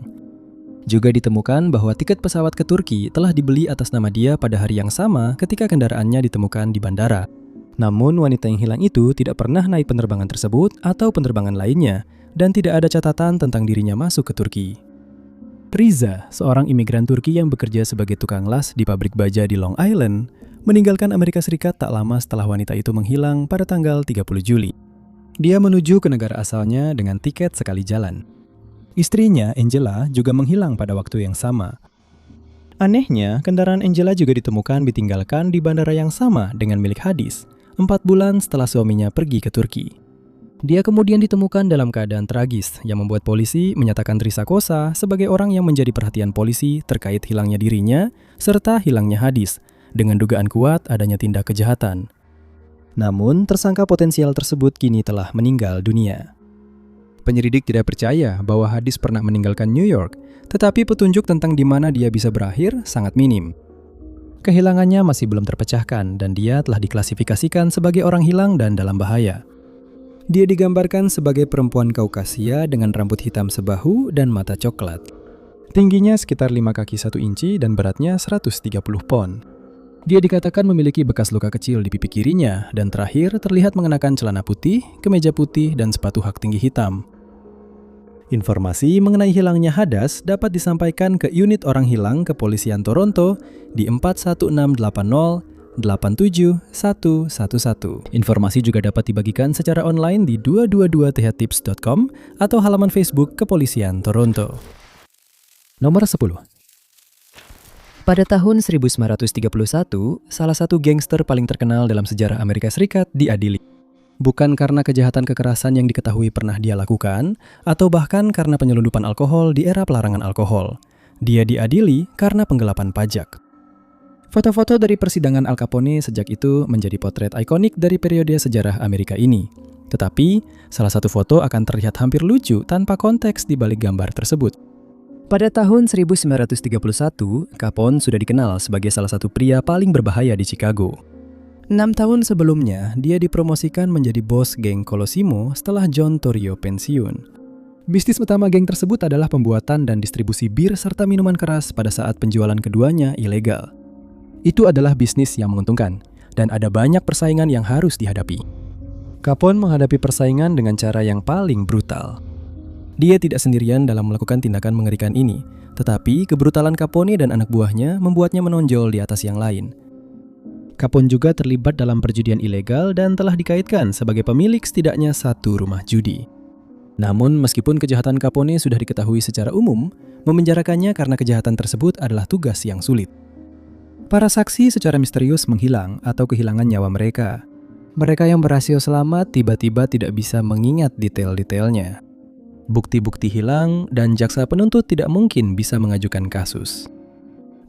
Juga ditemukan bahwa tiket pesawat ke Turki telah dibeli atas nama dia pada hari yang sama ketika kendaraannya ditemukan di bandara. Namun wanita yang hilang itu tidak pernah naik penerbangan tersebut atau penerbangan lainnya, dan tidak ada catatan tentang dirinya masuk ke Turki. Riza, seorang imigran Turki yang bekerja sebagai tukang las di pabrik baja di Long Island, meninggalkan Amerika Serikat tak lama setelah wanita itu menghilang pada tanggal 30 Juli. Dia menuju ke negara asalnya dengan tiket sekali jalan. Istrinya, Angela, juga menghilang pada waktu yang sama. Anehnya, kendaraan Angela juga ditemukan ditinggalkan di bandara yang sama dengan milik Hatis, 4 bulan setelah suaminya pergi ke Turki. Dia kemudian ditemukan dalam keadaan tragis yang membuat polisi menyatakan Riza Kosa sebagai orang yang menjadi perhatian polisi terkait hilangnya dirinya serta hilangnya Hatis, dengan dugaan kuat adanya tindak kejahatan. Namun, tersangka potensial tersebut kini telah meninggal dunia. Penyelidik tidak percaya bahwa Hatis pernah meninggalkan New York, tetapi petunjuk tentang di mana dia bisa berakhir sangat minim. Kehilangannya masih belum terpecahkan dan dia telah diklasifikasikan sebagai orang hilang dan dalam bahaya. Dia digambarkan sebagai perempuan Kaukasia dengan rambut hitam sebahu dan mata coklat. Tingginya sekitar 5 kaki 1 inci dan beratnya 130 pon. Dia dikatakan memiliki bekas luka kecil di pipi kirinya dan terakhir terlihat mengenakan celana putih, kemeja putih, dan sepatu hak tinggi hitam. Informasi mengenai hilangnya Hadas dapat disampaikan ke unit orang hilang Kepolisian Toronto di 41680 87111. Informasi juga dapat dibagikan secara online di 222thetips.com atau halaman Facebook Kepolisian Toronto. Nomor 10. Pada tahun 1931, salah satu gangster paling terkenal dalam sejarah Amerika Serikat diadili. Bukan karena kejahatan kekerasan yang diketahui pernah dia lakukan, atau bahkan karena penyelundupan alkohol di era pelarangan alkohol. Dia diadili karena penggelapan pajak. Foto-foto dari persidangan Al Capone sejak itu menjadi potret ikonik dari periode sejarah Amerika ini. Tetapi, salah satu foto akan terlihat hampir lucu tanpa konteks di balik gambar tersebut. Pada tahun 1931, Capone sudah dikenal sebagai salah satu pria paling berbahaya di Chicago. 6 tahun sebelumnya, dia dipromosikan menjadi bos geng Colosimo setelah John Torrio pensiun. Bisnis utama geng tersebut adalah pembuatan dan distribusi bir serta minuman keras pada saat penjualan keduanya ilegal. Itu adalah bisnis yang menguntungkan, dan ada banyak persaingan yang harus dihadapi. Capone menghadapi persaingan dengan cara yang paling brutal. Dia tidak sendirian dalam melakukan tindakan mengerikan ini, tetapi kebrutalan Capone dan anak buahnya membuatnya menonjol di atas yang lain. Capone juga terlibat dalam perjudian ilegal dan telah dikaitkan sebagai pemilik setidaknya 1 rumah judi. Namun, meskipun kejahatan Capone sudah diketahui secara umum, memenjarakannya karena kejahatan tersebut adalah tugas yang sulit. Para saksi secara misterius menghilang atau kehilangan nyawa mereka. Mereka yang berhasil selamat tiba-tiba tidak bisa mengingat detail-detailnya. Bukti-bukti hilang dan jaksa penuntut tidak mungkin bisa mengajukan kasus.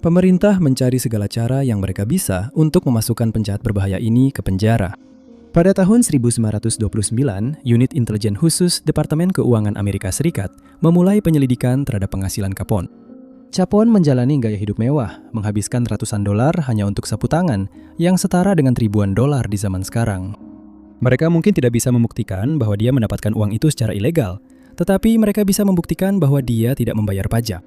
Pemerintah mencari segala cara yang mereka bisa untuk memasukkan penjahat berbahaya ini ke penjara. Pada tahun 1929, unit intelijen khusus Departemen Keuangan Amerika Serikat memulai penyelidikan terhadap penghasilan Capone. Capone menjalani gaya hidup mewah, menghabiskan ratusan dolar hanya untuk sapu tangan, yang setara dengan ribuan dolar di zaman sekarang. Mereka mungkin tidak bisa membuktikan bahwa dia mendapatkan uang itu secara ilegal, tetapi mereka bisa membuktikan bahwa dia tidak membayar pajak.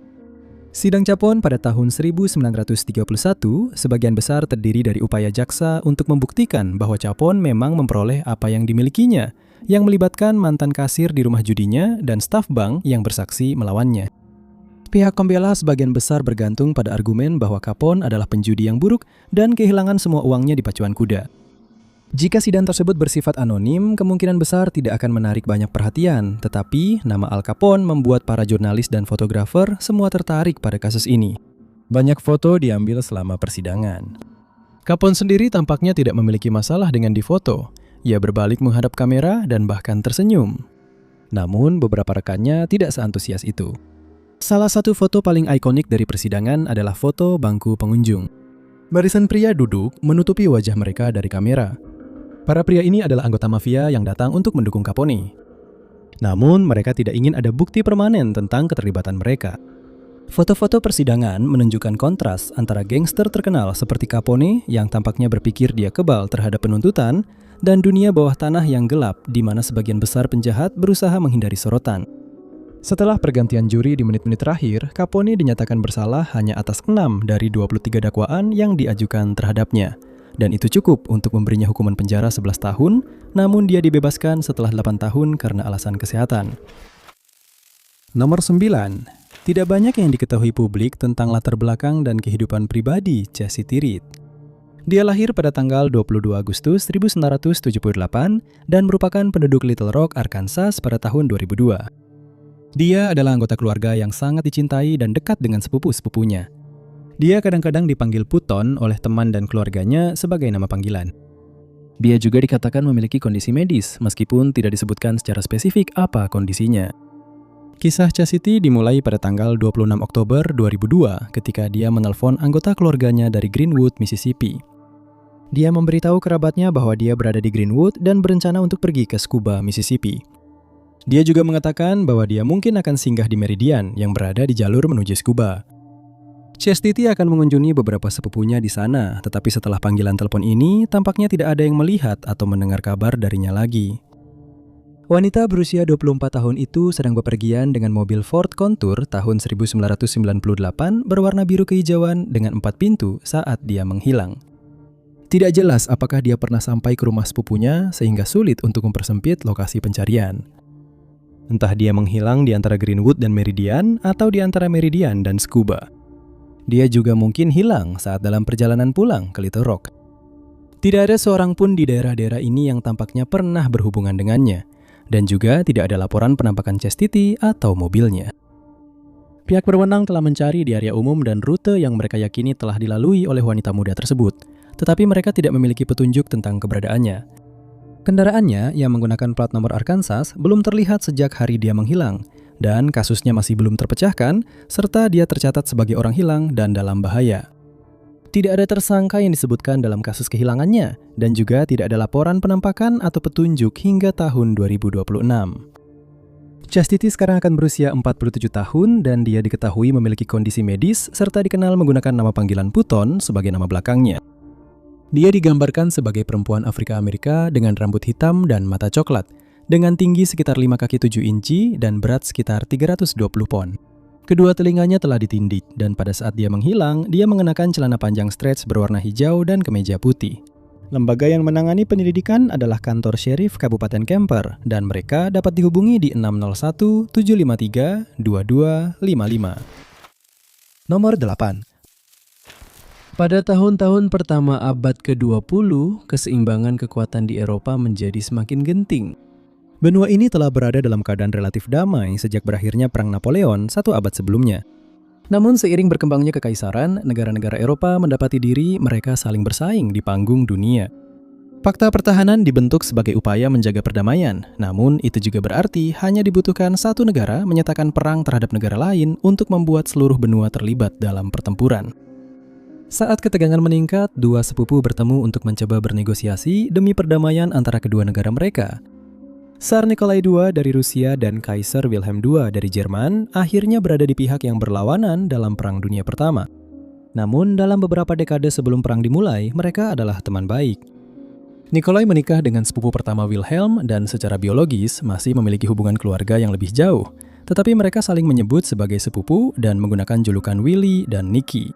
Sidang Capone pada tahun 1931 sebagian besar terdiri dari upaya jaksa untuk membuktikan bahwa Capone memang memperoleh apa yang dimilikinya, yang melibatkan mantan kasir di rumah judinya dan staf bank yang bersaksi melawannya. Pihak pembela sebagian besar bergantung pada argumen bahwa Capone adalah penjudi yang buruk dan kehilangan semua uangnya di pacuan kuda. Jika sidang tersebut bersifat anonim, kemungkinan besar tidak akan menarik banyak perhatian, tetapi nama Al Capone membuat para jurnalis dan fotografer semua tertarik pada kasus ini. Banyak foto diambil selama persidangan. Capone sendiri tampaknya tidak memiliki masalah dengan difoto. Ia berbalik menghadap kamera dan bahkan tersenyum. Namun beberapa rekannya tidak seantusias itu. Salah satu foto paling ikonik dari persidangan adalah foto bangku pengunjung. Barisan pria duduk menutupi wajah mereka dari kamera. Para pria ini adalah anggota mafia yang datang untuk mendukung Capone. Namun, mereka tidak ingin ada bukti permanen tentang keterlibatan mereka. Foto-foto persidangan menunjukkan kontras antara gangster terkenal seperti Capone yang tampaknya berpikir dia kebal terhadap penuntutan dan dunia bawah tanah yang gelap di mana sebagian besar penjahat berusaha menghindari sorotan. Setelah pergantian juri di menit-menit terakhir, Capone dinyatakan bersalah hanya atas 6 dari 23 dakwaan yang diajukan terhadapnya. Dan itu cukup untuk memberinya hukuman penjara 11 tahun, namun dia dibebaskan setelah 8 tahun karena alasan kesehatan. Nomor 9. Tidak banyak yang diketahui publik tentang latar belakang dan kehidupan pribadi Chastity Reed. Dia lahir pada tanggal 22 Agustus 1978 dan merupakan penduduk Little Rock, Arkansas pada tahun 2002. Dia adalah anggota keluarga yang sangat dicintai dan dekat dengan sepupu-sepupunya. Dia kadang-kadang dipanggil Puton oleh teman dan keluarganya sebagai nama panggilan. Dia juga dikatakan memiliki kondisi medis, meskipun tidak disebutkan secara spesifik apa kondisinya. Kisah Chastity dimulai pada tanggal 26 Oktober 2002 ketika dia menelpon anggota keluarganya dari Greenwood, Mississippi. Dia memberitahu kerabatnya bahwa dia berada di Greenwood dan berencana untuk pergi ke Scooba, Mississippi. Dia juga mengatakan bahwa dia mungkin akan singgah di Meridian yang berada di jalur menuju Scooba. Chastity akan mengunjungi beberapa sepupunya di sana, tetapi setelah panggilan telepon ini, tampaknya tidak ada yang melihat atau mendengar kabar darinya lagi. Wanita berusia 24 tahun itu sedang bepergian dengan mobil Ford Contour tahun 1998 berwarna biru kehijauan dengan 4 pintu saat dia menghilang. Tidak jelas apakah dia pernah sampai ke rumah sepupunya sehingga sulit untuk mempersempit lokasi pencarian. Entah dia menghilang di antara Greenwood dan Meridian atau di antara Meridian dan Scooba. Dia juga mungkin hilang saat dalam perjalanan pulang ke Little Rock. Tidak ada seorang pun di daerah-daerah ini yang tampaknya pernah berhubungan dengannya, dan juga tidak ada laporan penampakan Chastity atau mobilnya. Pihak berwenang telah mencari di area umum dan rute yang mereka yakini telah dilalui oleh wanita muda tersebut, tetapi mereka tidak memiliki petunjuk tentang keberadaannya. Kendaraannya yang menggunakan plat nomor Arkansas belum terlihat sejak hari dia menghilang, dan kasusnya masih belum terpecahkan, serta dia tercatat sebagai orang hilang dan dalam bahaya. Tidak ada tersangka yang disebutkan dalam kasus kehilangannya, dan juga tidak ada laporan penampakan atau petunjuk hingga tahun 2026. Chastity sekarang akan berusia 47 tahun dan dia diketahui memiliki kondisi medis serta dikenal menggunakan nama panggilan Puton sebagai nama belakangnya. Dia digambarkan sebagai perempuan Afrika Amerika dengan rambut hitam dan mata coklat, dengan tinggi sekitar 5 kaki 7 inci dan berat sekitar 320 pon. Kedua telinganya telah ditindik dan pada saat dia menghilang, dia mengenakan celana panjang stretch berwarna hijau dan kemeja putih. Lembaga yang menangani penyelidikan adalah kantor Sheriff Kabupaten Kemper dan mereka dapat dihubungi di 601 753 2255. Nomor 8. Pada tahun-tahun pertama abad ke-20, keseimbangan kekuatan di Eropa menjadi semakin genting. Benua ini telah berada dalam keadaan relatif damai sejak berakhirnya Perang Napoleon 1 abad sebelumnya. Namun seiring berkembangnya kekaisaran, negara-negara Eropa mendapati diri mereka saling bersaing di panggung dunia. Fakta pertahanan dibentuk sebagai upaya menjaga perdamaian, namun itu juga berarti hanya dibutuhkan satu negara menyatakan perang terhadap negara lain untuk membuat seluruh benua terlibat dalam pertempuran. Saat ketegangan meningkat, dua sepupu bertemu untuk mencoba bernegosiasi demi perdamaian antara kedua negara mereka. Tsar Nikolai II dari Rusia dan Kaisar Wilhelm II dari Jerman akhirnya berada di pihak yang berlawanan dalam Perang Dunia Pertama. Namun, dalam beberapa dekade sebelum perang dimulai, mereka adalah teman baik. Nikolai menikah dengan sepupu pertama Wilhelm dan secara biologis masih memiliki hubungan keluarga yang lebih jauh. Tetapi mereka saling menyebut sebagai sepupu dan menggunakan julukan Willy dan Nicky.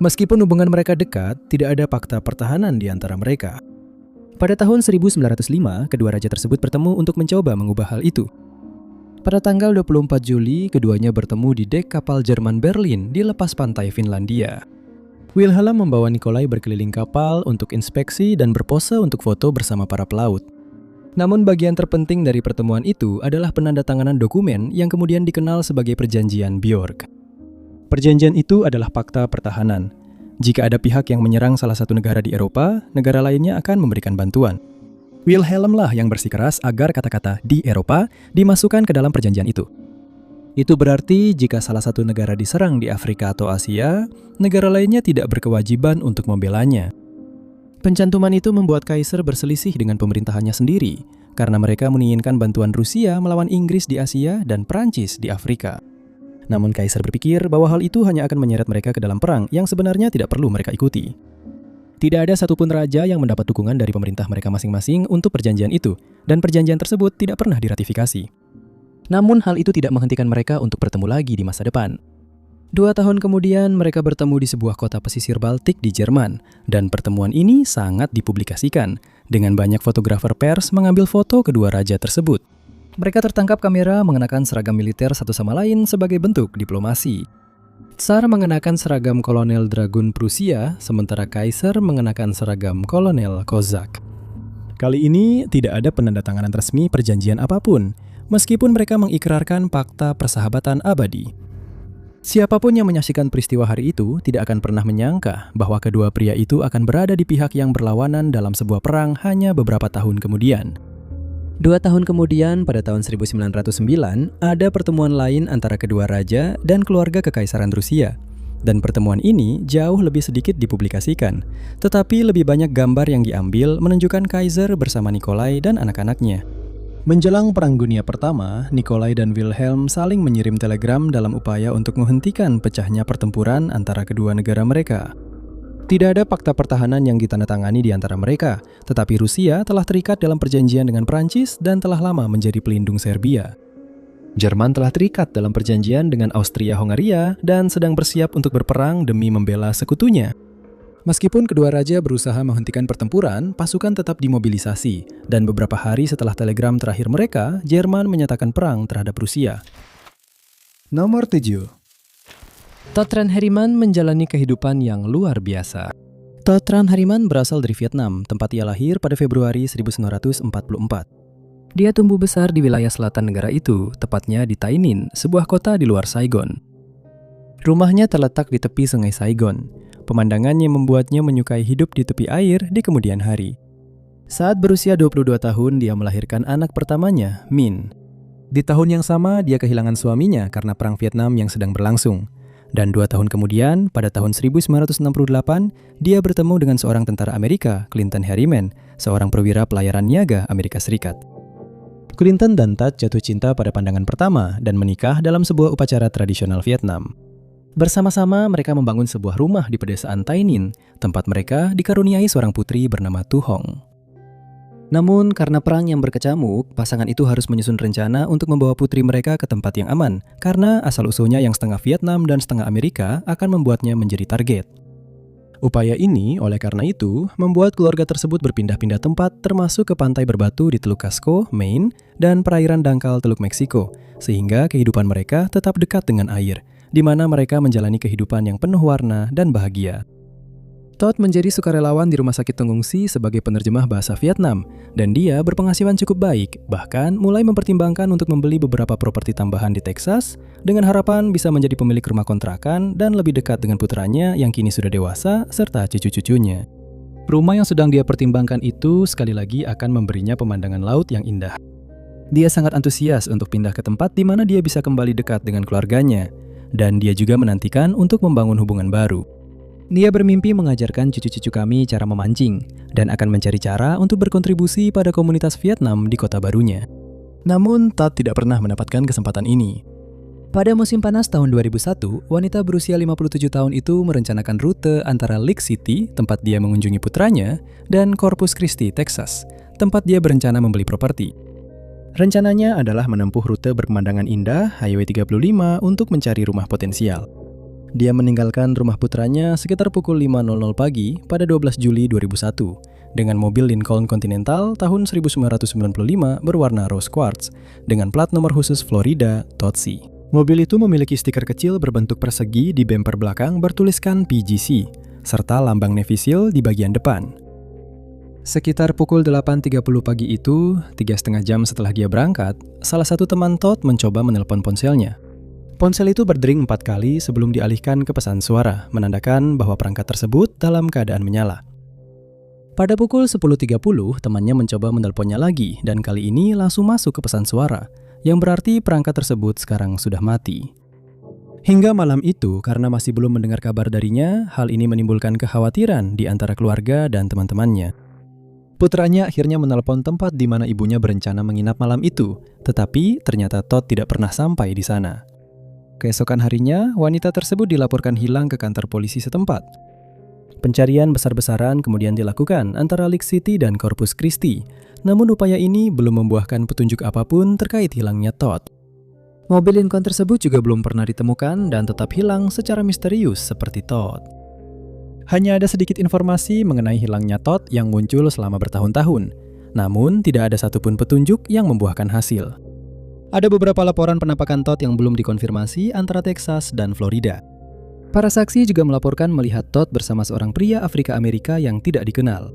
Meskipun hubungan mereka dekat, tidak ada fakta pertahanan di antara mereka. Pada tahun 1905, kedua raja tersebut bertemu untuk mencoba mengubah hal itu. Pada tanggal 24 Juli, keduanya bertemu di dek kapal Jerman Berlin di lepas pantai Finlandia. Wilhelm membawa Nikolai berkeliling kapal untuk inspeksi dan berpose untuk foto bersama para pelaut. Namun bagian terpenting dari pertemuan itu adalah penandatanganan dokumen yang kemudian dikenal sebagai Perjanjian Bjork. Perjanjian itu adalah fakta pertahanan. Jika ada pihak yang menyerang salah satu negara di Eropa, negara lainnya akan memberikan bantuan. Wilhelm lah yang bersikeras agar kata-kata di Eropa dimasukkan ke dalam perjanjian itu. Itu berarti jika salah satu negara diserang di Afrika atau Asia, negara lainnya tidak berkewajiban untuk membelanya. Pencantuman itu membuat Kaisar berselisih dengan pemerintahannya sendiri, karena mereka menginginkan bantuan Rusia melawan Inggris di Asia dan Prancis di Afrika. Namun Kaisar berpikir bahwa hal itu hanya akan menyeret mereka ke dalam perang yang sebenarnya tidak perlu mereka ikuti. Tidak ada satupun raja yang mendapat dukungan dari pemerintah mereka masing-masing untuk perjanjian itu, dan perjanjian tersebut tidak pernah diratifikasi. Namun hal itu tidak menghentikan mereka untuk bertemu lagi di masa depan. 2 tahun kemudian mereka bertemu di sebuah kota pesisir Baltik di Jerman, dan pertemuan ini sangat dipublikasikan, dengan banyak fotografer pers mengambil foto kedua raja tersebut. Mereka tertangkap kamera mengenakan seragam militer satu sama lain sebagai bentuk diplomasi. Tsar mengenakan seragam kolonel Dragun Prusia, sementara Kaisar mengenakan seragam kolonel Kozak. Kali ini tidak ada penandatanganan resmi perjanjian apapun, meskipun mereka mengikrarkan fakta persahabatan abadi. Siapapun yang menyaksikan peristiwa hari itu tidak akan pernah menyangka bahwa kedua pria itu akan berada di pihak yang berlawanan dalam sebuah perang hanya beberapa tahun kemudian. 2 tahun kemudian, pada tahun 1909, ada pertemuan lain antara kedua raja dan keluarga Kekaisaran Rusia. Dan pertemuan ini jauh lebih sedikit dipublikasikan, tetapi lebih banyak gambar yang diambil menunjukkan Kaiser bersama Nikolai dan anak-anaknya. Menjelang Perang Dunia Pertama, Nikolai dan Wilhelm saling mengirim telegram dalam upaya untuk menghentikan pecahnya pertempuran antara kedua negara mereka. Tidak ada fakta pertahanan yang ditandatangani di antara mereka, tetapi Rusia telah terikat dalam perjanjian dengan Prancis dan telah lama menjadi pelindung Serbia. Jerman telah terikat dalam perjanjian dengan Austria-Hongaria dan sedang bersiap untuk berperang demi membela sekutunya. Meskipun kedua raja berusaha menghentikan pertempuran, pasukan tetap dimobilisasi, dan beberapa hari setelah telegram terakhir mereka, Jerman menyatakan perang terhadap Rusia. Nomor 7. Totran Harriman menjalani kehidupan yang luar biasa. Totran Harriman berasal dari Vietnam, tempat ia lahir pada Februari 1944. Dia tumbuh besar di wilayah selatan negara itu, tepatnya di Tai Ninh, sebuah kota di luar Saigon. Rumahnya terletak di tepi sungai Saigon. Pemandangannya membuatnya menyukai hidup di tepi air di kemudian hari. Saat berusia 22 tahun, dia melahirkan anak pertamanya, Min. Di tahun yang sama, dia kehilangan suaminya karena Perang Vietnam yang sedang berlangsung. Dan 2 tahun kemudian, pada tahun 1968, dia bertemu dengan seorang tentara Amerika, Clinton Harriman, seorang perwira pelayaran niaga Amerika Serikat. Clinton dan Tat jatuh cinta pada pandangan pertama dan menikah dalam sebuah upacara tradisional Vietnam. Bersama-sama mereka membangun sebuah rumah di pedesaan Tai Ninh, tempat mereka dikaruniai seorang putri bernama Tu Hong. Namun karena perang yang berkecamuk, pasangan itu harus menyusun rencana untuk membawa putri mereka ke tempat yang aman, karena asal-usulnya yang setengah Vietnam dan setengah Amerika akan membuatnya menjadi target. Upaya ini, oleh karena itu, membuat keluarga tersebut berpindah-pindah tempat termasuk ke pantai berbatu di Teluk Casco, Maine, dan perairan dangkal Teluk Meksiko, sehingga kehidupan mereka tetap dekat dengan air, di mana mereka menjalani kehidupan yang penuh warna dan bahagia. Todd menjadi sukarelawan di rumah sakit pengungsi sebagai penerjemah bahasa Vietnam, dan dia berpenghasilan cukup baik, bahkan mulai mempertimbangkan untuk membeli beberapa properti tambahan di Texas dengan harapan bisa menjadi pemilik rumah kontrakan dan lebih dekat dengan putranya yang kini sudah dewasa serta cucu-cucunya. Rumah yang sedang dia pertimbangkan itu sekali lagi akan memberinya pemandangan laut yang indah. Dia sangat antusias untuk pindah ke tempat di mana dia bisa kembali dekat dengan keluarganya, dan dia juga menantikan untuk membangun hubungan baru. Dia bermimpi mengajarkan cucu-cucu kami cara memancing, dan akan mencari cara untuk berkontribusi pada komunitas Vietnam di kota barunya. Namun, Todd tidak pernah mendapatkan kesempatan ini. Pada musim panas tahun 2001, wanita berusia 57 tahun itu merencanakan rute antara Lake City, tempat dia mengunjungi putranya, dan Corpus Christi, Texas, tempat dia berencana membeli properti. Rencananya adalah menempuh rute berpemandangan indah Highway 35 untuk mencari rumah potensial. Dia meninggalkan rumah putranya sekitar pukul 5.00 pagi pada 12 Juli 2001 dengan mobil Lincoln Continental tahun 1995 berwarna rose quartz dengan plat nomor khusus Florida Totsi. Mobil itu memiliki stiker kecil berbentuk persegi di bumper belakang bertuliskan PGC, serta lambang Navy SEAL di bagian depan. Sekitar pukul 8.30 pagi itu, 3,5 jam setelah dia berangkat, salah satu teman Todd mencoba menelpon ponselnya. Ponsel itu berdering 4 kali sebelum dialihkan ke pesan suara, menandakan bahwa perangkat tersebut dalam keadaan menyala. Pada pukul 10.30, temannya mencoba menelponnya lagi, dan kali ini langsung masuk ke pesan suara, yang berarti perangkat tersebut sekarang sudah mati. Hingga malam itu, karena masih belum mendengar kabar darinya, hal ini menimbulkan kekhawatiran di antara keluarga dan teman-temannya. Putranya akhirnya menelpon tempat di mana ibunya berencana menginap malam itu, tetapi ternyata Todd tidak pernah sampai di sana. Keesokan harinya, wanita tersebut dilaporkan hilang ke kantor polisi setempat. Pencarian besar-besaran kemudian dilakukan antara Lake City dan Corpus Christi, namun upaya ini belum membuahkan petunjuk apapun terkait hilangnya Todd. Mobil Lincoln tersebut juga belum pernah ditemukan dan tetap hilang secara misterius seperti Todd. Hanya ada sedikit informasi mengenai hilangnya Todd yang muncul selama bertahun-tahun, namun tidak ada satupun petunjuk yang membuahkan hasil. Ada beberapa laporan penampakan Todd yang belum dikonfirmasi antara Texas dan Florida. Para saksi juga melaporkan melihat Todd bersama seorang pria Afrika Amerika yang tidak dikenal.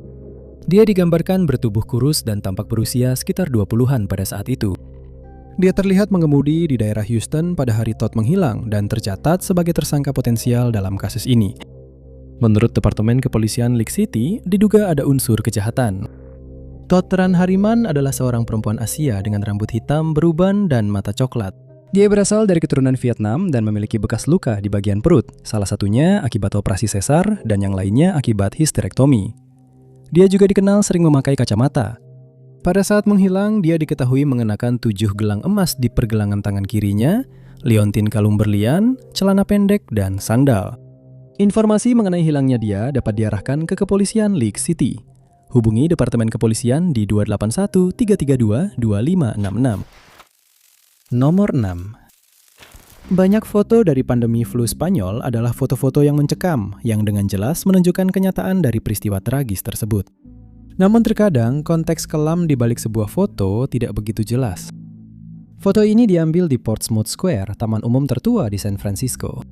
Dia digambarkan bertubuh kurus dan tampak berusia sekitar 20-an pada saat itu. Dia terlihat mengemudi di daerah Houston pada hari Todd menghilang dan tercatat sebagai tersangka potensial dalam kasus ini. Menurut Departemen Kepolisian Lake City, diduga ada unsur kejahatan. Todd Tran Hariman adalah seorang perempuan Asia dengan rambut hitam beruban dan mata coklat. Dia berasal dari keturunan Vietnam dan memiliki bekas luka di bagian perut, salah satunya akibat operasi sesar dan yang lainnya akibat histerektomi. Dia juga dikenal sering memakai kacamata. Pada saat menghilang, dia diketahui mengenakan 7 gelang emas di pergelangan tangan kirinya, liontin kalung berlian, celana pendek, dan sandal. Informasi mengenai hilangnya dia dapat diarahkan ke kepolisian Lake City. Hubungi Departemen Kepolisian di 281 332 2566. Nomor 6. Banyak foto dari pandemi flu Spanyol adalah foto-foto yang mencekam, yang dengan jelas menunjukkan kenyataan dari peristiwa tragis tersebut. Namun terkadang, konteks kelam di balik sebuah foto tidak begitu jelas. Foto ini diambil di Portsmouth Square, taman umum tertua di San Francisco.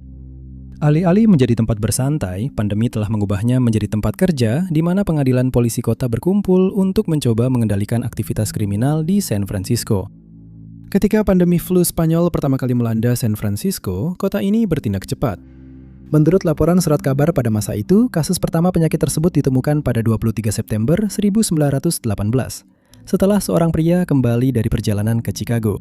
Alih-alih menjadi tempat bersantai, pandemi telah mengubahnya menjadi tempat kerja di mana pengadilan polisi kota berkumpul untuk mencoba mengendalikan aktivitas kriminal di San Francisco. Ketika pandemi flu Spanyol pertama kali melanda San Francisco, kota ini bertindak cepat. Menurut laporan surat kabar pada masa itu, kasus pertama penyakit tersebut ditemukan pada 23 September 1918, setelah seorang pria kembali dari perjalanan ke Chicago.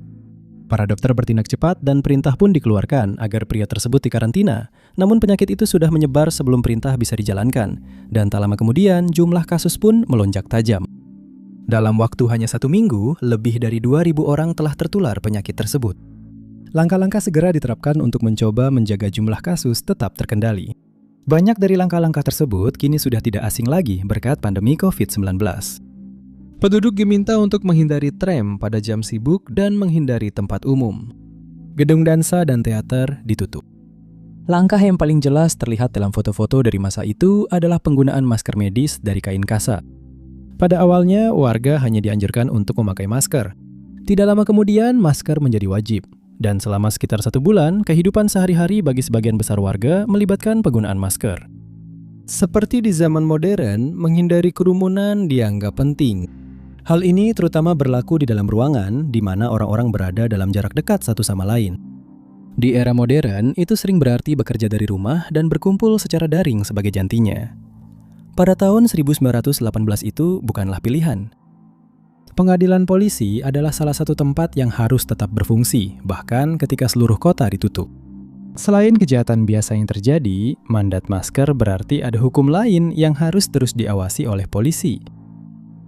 Para dokter bertindak cepat dan perintah pun dikeluarkan agar pria tersebut dikarantina. Namun penyakit itu sudah menyebar sebelum perintah bisa dijalankan. Dan tak lama kemudian jumlah kasus pun melonjak tajam. Dalam waktu hanya 1 minggu, lebih dari 2.000 orang telah tertular penyakit tersebut. Langkah-langkah segera diterapkan untuk mencoba menjaga jumlah kasus tetap terkendali. Banyak dari langkah-langkah tersebut kini sudah tidak asing lagi berkat pandemi COVID-19. Penduduk diminta untuk menghindari tram pada jam sibuk dan menghindari tempat umum. Gedung dansa dan teater ditutup. Langkah yang paling jelas terlihat dalam foto-foto dari masa itu adalah penggunaan masker medis dari kain kasa. Pada awalnya, warga hanya dianjurkan untuk memakai masker. Tidak lama kemudian, masker menjadi wajib. Dan selama sekitar 1 bulan, kehidupan sehari-hari bagi sebagian besar warga melibatkan penggunaan masker. Seperti di zaman modern, menghindari kerumunan dianggap penting. Hal ini terutama berlaku di dalam ruangan, di mana orang-orang berada dalam jarak dekat satu sama lain. Di era modern, itu sering berarti bekerja dari rumah dan berkumpul secara daring sebagai gantinya. Pada tahun 1918 itu bukanlah pilihan. Pengadilan polisi adalah salah satu tempat yang harus tetap berfungsi, bahkan ketika seluruh kota ditutup. Selain kejahatan biasa yang terjadi, mandat masker berarti ada hukum lain yang harus terus diawasi oleh polisi.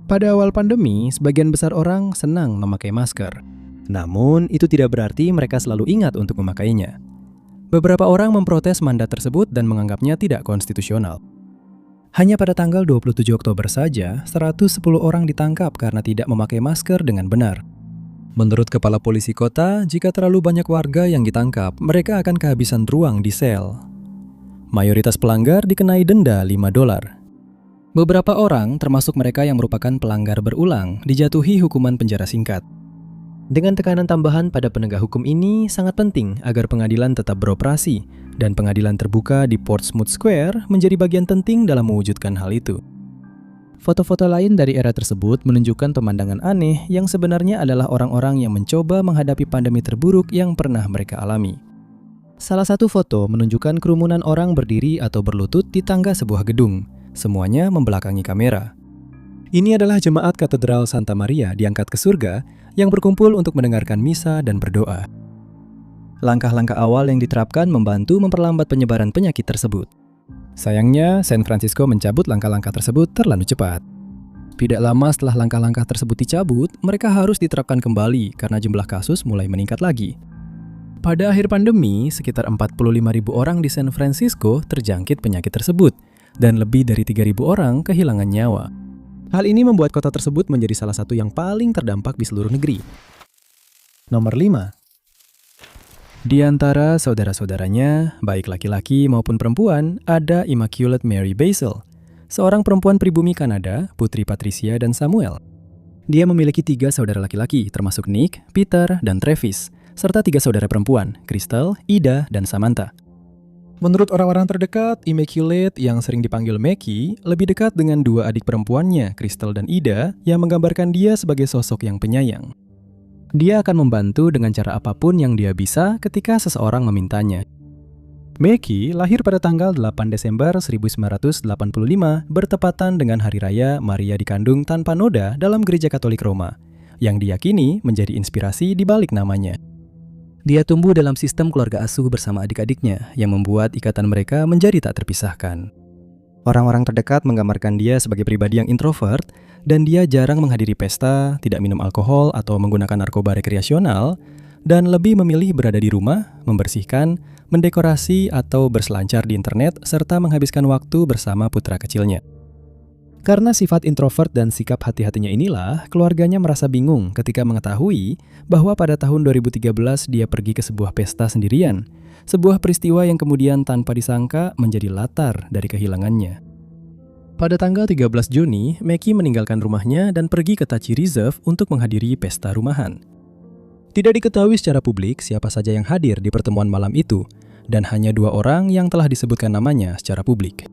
Pada awal pandemi, sebagian besar orang senang memakai masker. Namun, itu tidak berarti mereka selalu ingat untuk memakainya. Beberapa orang memprotes mandat tersebut dan menganggapnya tidak konstitusional. Hanya pada tanggal 27 Oktober saja, 110 orang ditangkap karena tidak memakai masker dengan benar. Menurut Kepala Polisi Kota, jika terlalu banyak warga yang ditangkap, mereka akan kehabisan ruang di sel. Mayoritas pelanggar dikenai denda $5. Beberapa orang, termasuk mereka yang merupakan pelanggar berulang, dijatuhi hukuman penjara singkat. Dengan tekanan tambahan pada penegak hukum ini, sangat penting agar pengadilan tetap beroperasi, dan pengadilan terbuka di Portsmouth Square menjadi bagian penting dalam mewujudkan hal itu. Foto-foto lain dari era tersebut menunjukkan pemandangan aneh yang sebenarnya adalah orang-orang yang mencoba menghadapi pandemi terburuk yang pernah mereka alami. Salah satu foto menunjukkan kerumunan orang berdiri atau berlutut di tangga sebuah gedung, semuanya membelakangi kamera. Ini adalah jemaat Katedral Santa Maria diangkat ke surga yang berkumpul untuk mendengarkan misa dan berdoa. Langkah-langkah awal yang diterapkan membantu memperlambat penyebaran penyakit tersebut. Sayangnya, San Francisco mencabut langkah-langkah tersebut terlalu cepat. Tidak lama setelah langkah-langkah tersebut dicabut, mereka harus diterapkan kembali karena jumlah kasus mulai meningkat lagi. Pada akhir pandemi, sekitar 45.000 orang di San Francisco terjangkit penyakit tersebut, dan lebih dari 3.000 orang kehilangan nyawa. Hal ini membuat kota tersebut menjadi salah satu yang paling terdampak di seluruh negeri. Nomor 5. Di antara saudara-saudaranya, baik laki-laki maupun perempuan, ada Immaculate Mary Basil, seorang perempuan pribumi Kanada, putri Patricia dan Samuel. Dia memiliki 3 saudara laki-laki, termasuk Nick, Peter, dan Travis, serta 3 saudara perempuan, Crystal, Ida, dan Samantha. Menurut orang-orang terdekat, Immaculate yang sering dipanggil Mackie lebih dekat dengan 2 adik perempuannya, Crystal dan Ida, yang menggambarkan dia sebagai sosok yang penyayang. Dia akan membantu dengan cara apapun yang dia bisa ketika seseorang memintanya. Mackie lahir pada tanggal 8 Desember 1985 bertepatan dengan Hari Raya Maria dikandung tanpa noda dalam Gereja Katolik Roma, yang diyakini menjadi inspirasi di balik namanya. Dia tumbuh dalam sistem keluarga asuh bersama adik-adiknya yang membuat ikatan mereka menjadi tak terpisahkan. Orang-orang terdekat menggambarkan dia sebagai pribadi yang introvert dan dia jarang menghadiri pesta, tidak minum alkohol atau menggunakan narkoba rekreasional, dan lebih memilih berada di rumah, membersihkan, mendekorasi atau berselancar di internet serta menghabiskan waktu bersama putra kecilnya. Karena sifat introvert dan sikap hati-hatinya inilah, keluarganya merasa bingung ketika mengetahui bahwa pada tahun 2013 dia pergi ke sebuah pesta sendirian, sebuah peristiwa yang kemudian tanpa disangka menjadi latar dari kehilangannya. Pada tanggal 13 Juni, Mackie meninggalkan rumahnya dan pergi ke Tachi Reserve untuk menghadiri pesta rumahan. Tidak diketahui secara publik siapa saja yang hadir di pertemuan malam itu, dan hanya 2 orang yang telah disebutkan namanya secara publik.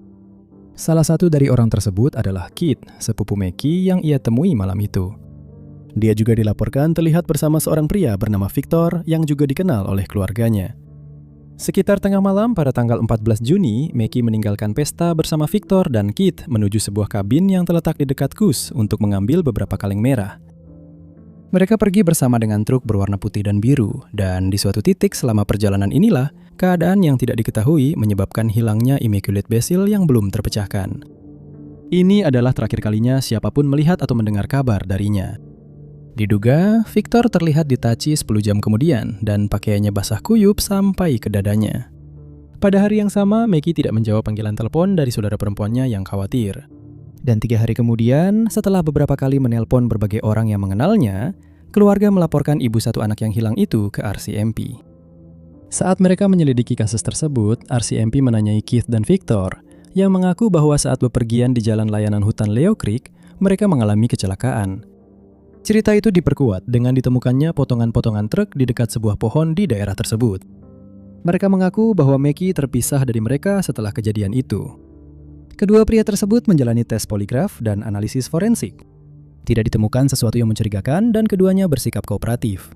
Salah satu dari orang tersebut adalah Kit, sepupu Mackie yang ia temui malam itu. Dia juga dilaporkan terlihat bersama seorang pria bernama Victor yang juga dikenal oleh keluarganya. Sekitar tengah malam pada tanggal 14 Juni, Mackie meninggalkan pesta bersama Victor dan Kit menuju sebuah kabin yang terletak di dekat kus untuk mengambil beberapa kaleng merah. Mereka pergi bersama dengan truk berwarna putih dan biru, dan di suatu titik selama perjalanan inilah, keadaan yang tidak diketahui menyebabkan hilangnya Immaculate Basil yang belum terpecahkan. Ini adalah terakhir kalinya siapapun melihat atau mendengar kabar darinya. Diduga, Victor terlihat di Tachi 10 jam kemudian, dan pakaiannya basah kuyup sampai ke dadanya. Pada hari yang sama, Mackie tidak menjawab panggilan telepon dari saudara perempuannya yang khawatir. Dan 3 hari kemudian, setelah beberapa kali menelpon berbagai orang yang mengenalnya, keluarga melaporkan ibu satu anak yang hilang itu ke RCMP. Saat mereka menyelidiki kasus tersebut, RCMP menanyai Keith dan Victor, yang mengaku bahwa saat bepergian di jalan layanan hutan Leo Creek, mereka mengalami kecelakaan. Cerita itu diperkuat dengan ditemukannya potongan-potongan truk di dekat sebuah pohon di daerah tersebut. Mereka mengaku bahwa Mackie terpisah dari mereka setelah kejadian itu. Kedua pria tersebut menjalani tes poligraf dan analisis forensik. Tidak ditemukan sesuatu yang mencurigakan dan keduanya bersikap kooperatif.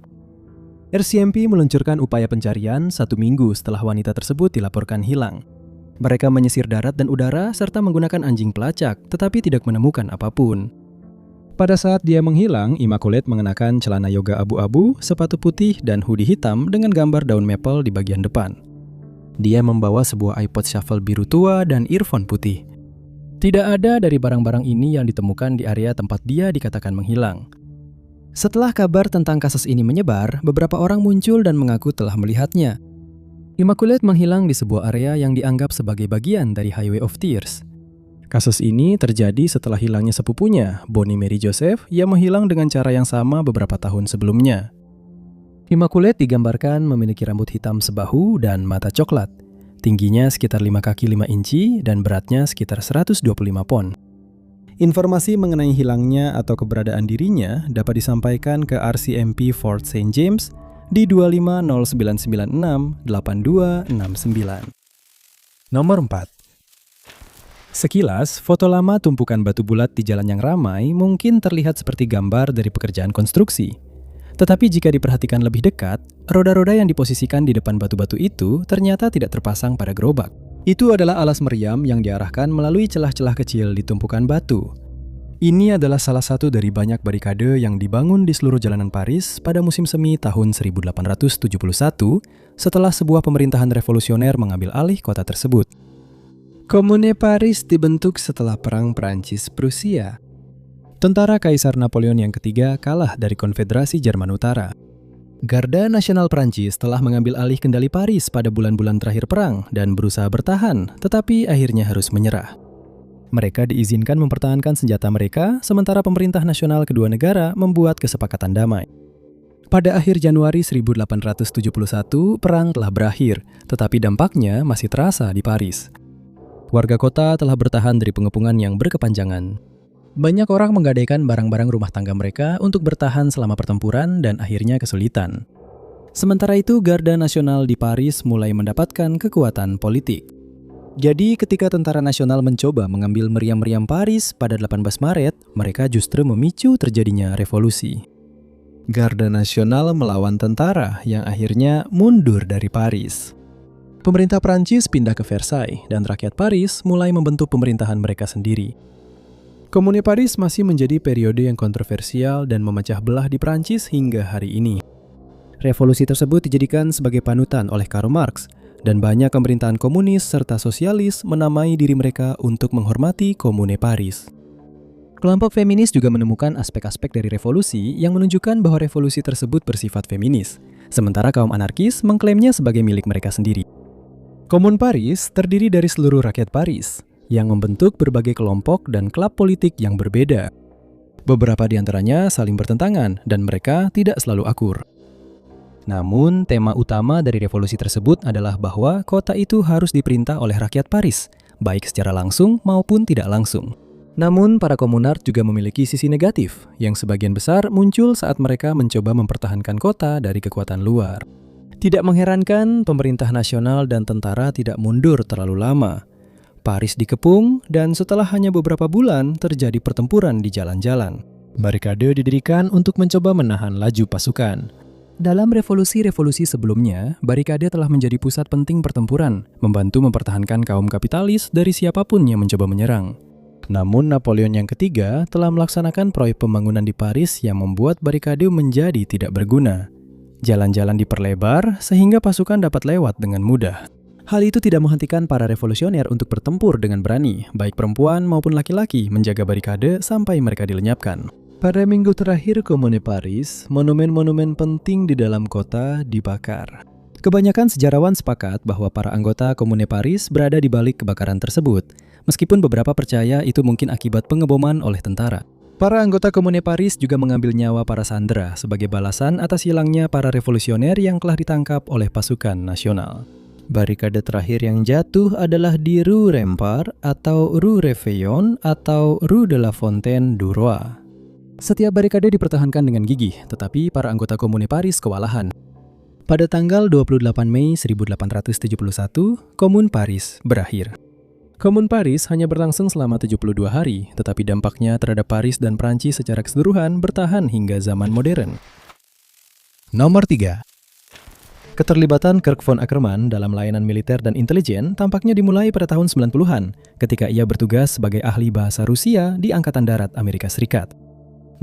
RCMP meluncurkan upaya pencarian 1 minggu setelah wanita tersebut dilaporkan hilang. Mereka menyisir darat dan udara serta menggunakan anjing pelacak, tetapi tidak menemukan apapun. Pada saat dia menghilang, Immaculate mengenakan celana yoga abu-abu, sepatu putih, dan hoodie hitam dengan gambar daun maple di bagian depan. Dia membawa sebuah iPod Shuffle biru tua dan earphone putih. Tidak ada dari barang-barang ini yang ditemukan di area tempat dia dikatakan menghilang. Setelah kabar tentang kasus ini menyebar, beberapa orang muncul dan mengaku telah melihatnya. Immaculate menghilang di sebuah area yang dianggap sebagai bagian dari Highway of Tears. Kasus ini terjadi setelah hilangnya sepupunya, Bonnie Mary Joseph, yang menghilang dengan cara yang sama beberapa tahun sebelumnya. Immaculate digambarkan memiliki rambut hitam sebahu dan mata coklat. Tingginya sekitar 5 kaki 5 inci dan beratnya sekitar 125 pon. Informasi mengenai hilangnya atau keberadaan dirinya dapat disampaikan ke RCMP Fort St. James di 2509968269. Nomor 4. Sekilas, foto lama tumpukan batu bulat di jalan yang ramai mungkin terlihat seperti gambar dari pekerjaan konstruksi. Tetapi jika diperhatikan lebih dekat, roda-roda yang diposisikan di depan batu-batu itu ternyata tidak terpasang pada gerobak. Itu adalah alas meriam yang diarahkan melalui celah-celah kecil di tumpukan batu. Ini adalah salah satu dari banyak barikade yang dibangun di seluruh jalanan Paris pada musim semi tahun 1871 setelah sebuah pemerintahan revolusioner mengambil alih kota tersebut. Komune Paris dibentuk setelah Perang Prancis-Prusia. Tentara Kaisar Napoleon yang ketiga kalah dari Konfederasi Jerman Utara. Garda Nasional Prancis telah mengambil alih kendali Paris pada bulan-bulan terakhir perang dan berusaha bertahan, tetapi akhirnya harus menyerah. Mereka diizinkan mempertahankan senjata mereka, sementara pemerintah nasional kedua negara membuat kesepakatan damai. Pada akhir Januari 1871, perang telah berakhir, tetapi dampaknya masih terasa di Paris. Warga kota telah bertahan dari pengepungan yang berkepanjangan. Banyak orang menggadaikan barang-barang rumah tangga mereka untuk bertahan selama pertempuran dan akhirnya kesulitan. Sementara itu, Garda Nasional di Paris mulai mendapatkan kekuatan politik. Jadi, ketika Tentara Nasional mencoba mengambil meriam-meriam Paris pada 18 Maret, mereka justru memicu terjadinya revolusi. Garda Nasional melawan tentara yang akhirnya mundur dari Paris. Pemerintah Prancis pindah ke Versailles dan rakyat Paris mulai membentuk pemerintahan mereka sendiri. Komune Paris masih menjadi periode yang kontroversial dan memecah belah di Prancis hingga hari ini. Revolusi tersebut dijadikan sebagai panutan oleh Karl Marx, dan banyak pemerintahan komunis serta sosialis menamai diri mereka untuk menghormati Komune Paris. Kelompok feminis juga menemukan aspek-aspek dari revolusi yang menunjukkan bahwa revolusi tersebut bersifat feminis, sementara kaum anarkis mengklaimnya sebagai milik mereka sendiri. Komune Paris terdiri dari seluruh rakyat Paris yang membentuk berbagai kelompok dan klub politik yang berbeda. Beberapa di antaranya saling bertentangan dan mereka tidak selalu akur. Namun, tema utama dari revolusi tersebut adalah bahwa kota itu harus diperintah oleh rakyat Paris, baik secara langsung maupun tidak langsung. Namun, para komunard juga memiliki sisi negatif, yang sebagian besar muncul saat mereka mencoba mempertahankan kota dari kekuatan luar. Tidak mengherankan, pemerintah nasional dan tentara tidak mundur terlalu lama. Paris dikepung, dan setelah hanya beberapa bulan, terjadi pertempuran di jalan-jalan. Barikade didirikan untuk mencoba menahan laju pasukan. Dalam revolusi-revolusi sebelumnya, barikade telah menjadi pusat penting pertempuran, membantu mempertahankan kaum kapitalis dari siapapun yang mencoba menyerang. Namun Napoleon yang ketiga telah melaksanakan proyek pembangunan di Paris yang membuat barikade menjadi tidak berguna. Jalan-jalan diperlebar sehingga pasukan dapat lewat dengan mudah. Hal itu tidak menghentikan para revolusioner untuk bertempur dengan berani, baik perempuan maupun laki-laki menjaga barikade sampai mereka dilenyapkan. Pada minggu terakhir Komune Paris, monumen-monumen penting di dalam kota dibakar. Kebanyakan sejarawan sepakat bahwa para anggota Komune Paris berada di balik kebakaran tersebut, meskipun beberapa percaya itu mungkin akibat pengeboman oleh tentara. Para anggota Komune Paris juga mengambil nyawa para sandera sebagai balasan atas hilangnya para revolusioner yang telah ditangkap oleh pasukan nasional. Barikade terakhir yang jatuh adalah di Rue Rempart atau Rue Réveillon atau Rue de la Fontaine du Roi. Setiap barikade dipertahankan dengan gigih, tetapi para anggota Komune Paris kewalahan. Pada tanggal 28 Mei 1871, Komune Paris berakhir. Komune Paris hanya berlangsung selama 72 hari, tetapi dampaknya terhadap Paris dan Prancis secara keseluruhan bertahan hingga zaman modern. Nomor 3. Keterlibatan Kirk von Ackerman dalam layanan militer dan intelijen tampaknya dimulai pada tahun 90-an ketika ia bertugas sebagai ahli bahasa Rusia di Angkatan Darat Amerika Serikat.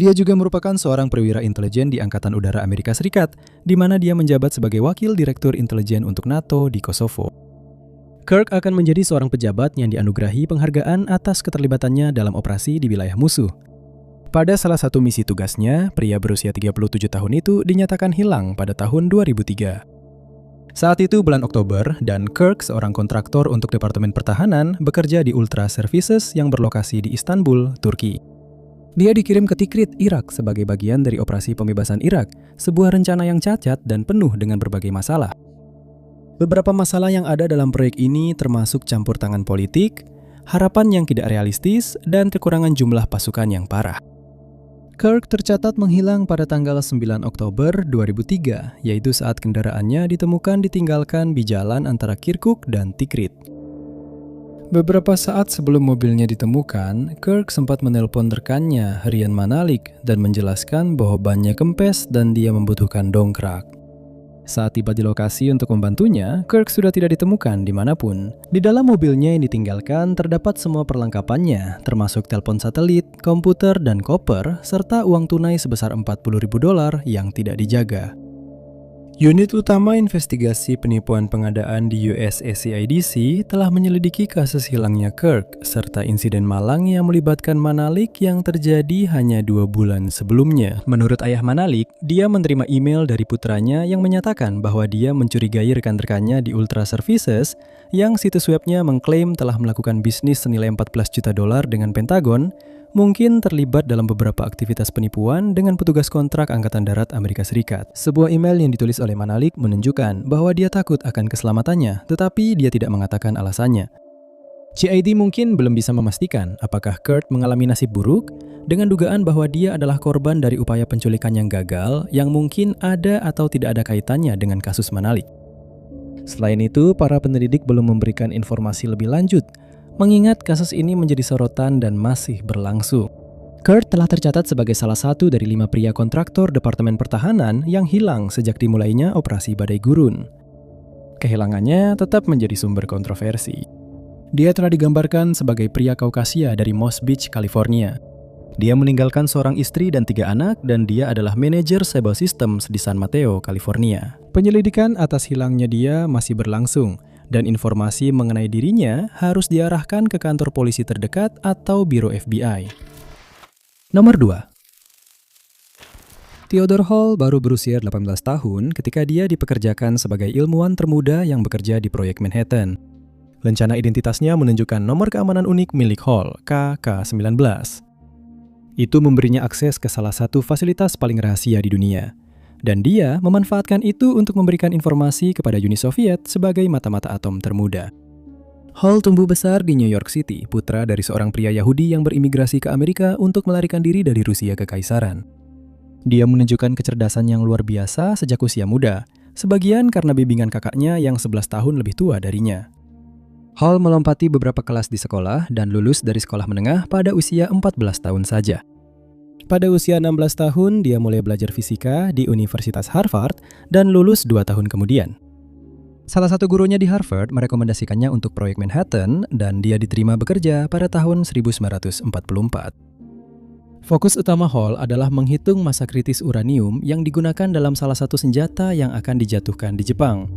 Dia juga merupakan seorang perwira intelijen di Angkatan Udara Amerika Serikat, di mana dia menjabat sebagai wakil direktur intelijen untuk NATO di Kosovo. Kirk akan menjadi seorang pejabat yang dianugerahi penghargaan atas keterlibatannya dalam operasi di wilayah musuh. Pada salah satu misi tugasnya, pria berusia 37 tahun itu dinyatakan hilang pada tahun 2003. Saat itu bulan Oktober, dan Kirk, seorang kontraktor untuk Departemen Pertahanan, bekerja di Ultra Services yang berlokasi di Istanbul, Turki. Dia dikirim ke Tikrit, Irak sebagai bagian dari operasi pembebasan Irak, sebuah rencana yang cacat dan penuh dengan berbagai masalah. Beberapa masalah yang ada dalam proyek ini termasuk campur tangan politik, harapan yang tidak realistis, dan kekurangan jumlah pasukan yang parah. Kirk tercatat menghilang pada tanggal 9 Oktober 2003, yaitu saat kendaraannya ditemukan ditinggalkan di jalan antara Kirkuk dan Tikrit. Beberapa saat sebelum mobilnya ditemukan, Kirk sempat menelpon rekannya, Rian Manalik, dan menjelaskan bahwa bannya kempes dan dia membutuhkan dongkrak. Saat tiba di lokasi untuk membantunya, Kirk sudah tidak ditemukan dimanapun. Di dalam mobilnya yang ditinggalkan terdapat semua perlengkapannya, termasuk telepon satelit, komputer, dan koper, serta uang tunai sebesar $40.000 yang tidak dijaga. Unit Utama Investigasi Penipuan Pengadaan di USACIDC telah menyelidiki kasus hilangnya Kirk, serta insiden malang yang melibatkan Manalik yang terjadi hanya 2 bulan sebelumnya. Menurut ayah Manalik, dia menerima email dari putranya yang menyatakan bahwa dia mencurigai rekan-rekannya di Ultra Services yang situs webnya mengklaim telah melakukan bisnis senilai $14 juta dengan Pentagon, mungkin terlibat dalam beberapa aktivitas penipuan dengan petugas kontrak Angkatan Darat Amerika Serikat. Sebuah email yang ditulis oleh Manalik menunjukkan bahwa dia takut akan keselamatannya, tetapi dia tidak mengatakan alasannya. CID mungkin belum bisa memastikan apakah Kirk mengalami nasib buruk dengan dugaan bahwa dia adalah korban dari upaya penculikan yang gagal yang mungkin ada atau tidak ada kaitannya dengan kasus Manalik. Selain itu, para penyelidik belum memberikan informasi lebih lanjut, mengingat kasus ini menjadi sorotan dan masih berlangsung. Kirk telah tercatat sebagai salah satu dari 5 pria kontraktor Departemen Pertahanan yang hilang sejak dimulainya operasi Badai Gurun. Kehilangannya tetap menjadi sumber kontroversi. Dia telah digambarkan sebagai pria Kaukasia dari Moss Beach, California. Dia meninggalkan seorang istri dan 3 anak, dan dia adalah manajer Sable Systems di San Mateo, California. Penyelidikan atas hilangnya dia masih berlangsung, dan informasi mengenai dirinya harus diarahkan ke kantor polisi terdekat atau biro FBI. Nomor 2. Theodore Hall baru berusia 18 tahun ketika dia dipekerjakan sebagai ilmuwan termuda yang bekerja di proyek Manhattan. Lencana identitasnya menunjukkan nomor keamanan unik milik Hall, KK-19. Itu memberinya akses ke salah satu fasilitas paling rahasia di dunia. Dan dia memanfaatkan itu untuk memberikan informasi kepada Uni Soviet sebagai mata-mata atom termuda. Hall tumbuh besar di New York City, putra dari seorang pria Yahudi yang berimigrasi ke Amerika untuk melarikan diri dari Rusia Kekaisaran. Dia menunjukkan kecerdasan yang luar biasa sejak usia muda, sebagian karena bimbingan kakaknya yang 11 tahun lebih tua darinya. Hall melompati beberapa kelas di sekolah dan lulus dari sekolah menengah pada usia 14 tahun saja. Pada usia 16 tahun, dia mulai belajar fisika di Universitas Harvard dan lulus 2 tahun kemudian. Salah satu gurunya di Harvard merekomendasikannya untuk proyek Manhattan dan dia diterima bekerja pada tahun 1944. Fokus utama Hall adalah menghitung massa kritis uranium yang digunakan dalam salah satu senjata yang akan dijatuhkan di Jepang.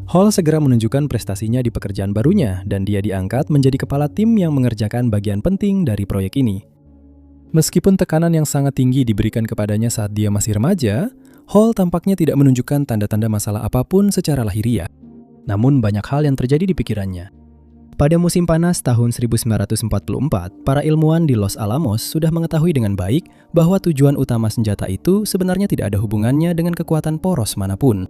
Hall segera menunjukkan prestasinya di pekerjaan barunya dan dia diangkat menjadi kepala tim yang mengerjakan bagian penting dari proyek ini. Meskipun tekanan yang sangat tinggi diberikan kepadanya saat dia masih remaja, Hall tampaknya tidak menunjukkan tanda-tanda masalah apapun secara lahiriah. Namun banyak hal yang terjadi di pikirannya. Pada musim panas tahun 1944, para ilmuwan di Los Alamos sudah mengetahui dengan baik bahwa tujuan utama senjata itu sebenarnya tidak ada hubungannya dengan kekuatan poros manapun.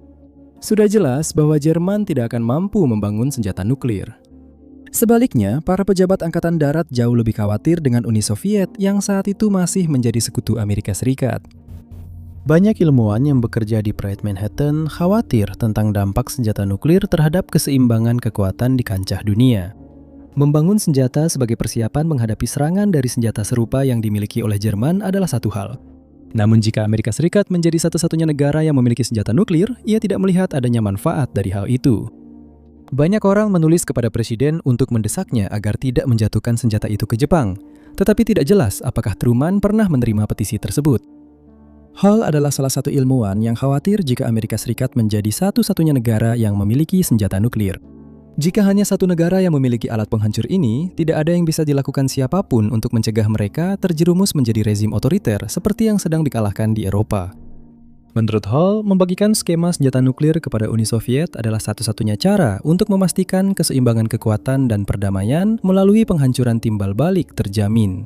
Sudah jelas bahwa Jerman tidak akan mampu membangun senjata nuklir. Sebaliknya, para pejabat Angkatan Darat jauh lebih khawatir dengan Uni Soviet yang saat itu masih menjadi sekutu Amerika Serikat. Banyak ilmuwan yang bekerja di proyek Manhattan khawatir tentang dampak senjata nuklir terhadap keseimbangan kekuatan di kancah dunia. Membangun senjata sebagai persiapan menghadapi serangan dari senjata serupa yang dimiliki oleh Jerman adalah satu hal. Namun jika Amerika Serikat menjadi satu-satunya negara yang memiliki senjata nuklir, ia tidak melihat adanya manfaat dari hal itu. Banyak orang menulis kepada presiden untuk mendesaknya agar tidak menjatuhkan senjata itu ke Jepang, tetapi tidak jelas apakah Truman pernah menerima petisi tersebut. Hall adalah salah satu ilmuwan yang khawatir jika Amerika Serikat menjadi satu-satunya negara yang memiliki senjata nuklir. Jika hanya satu negara yang memiliki alat penghancur ini, tidak ada yang bisa dilakukan siapapun untuk mencegah mereka terjerumus menjadi rezim otoriter seperti yang sedang dikalahkan di Eropa. Menurut Hall, membagikan skema senjata nuklir kepada Uni Soviet adalah satu-satunya cara untuk memastikan keseimbangan kekuatan dan perdamaian melalui penghancuran timbal balik terjamin.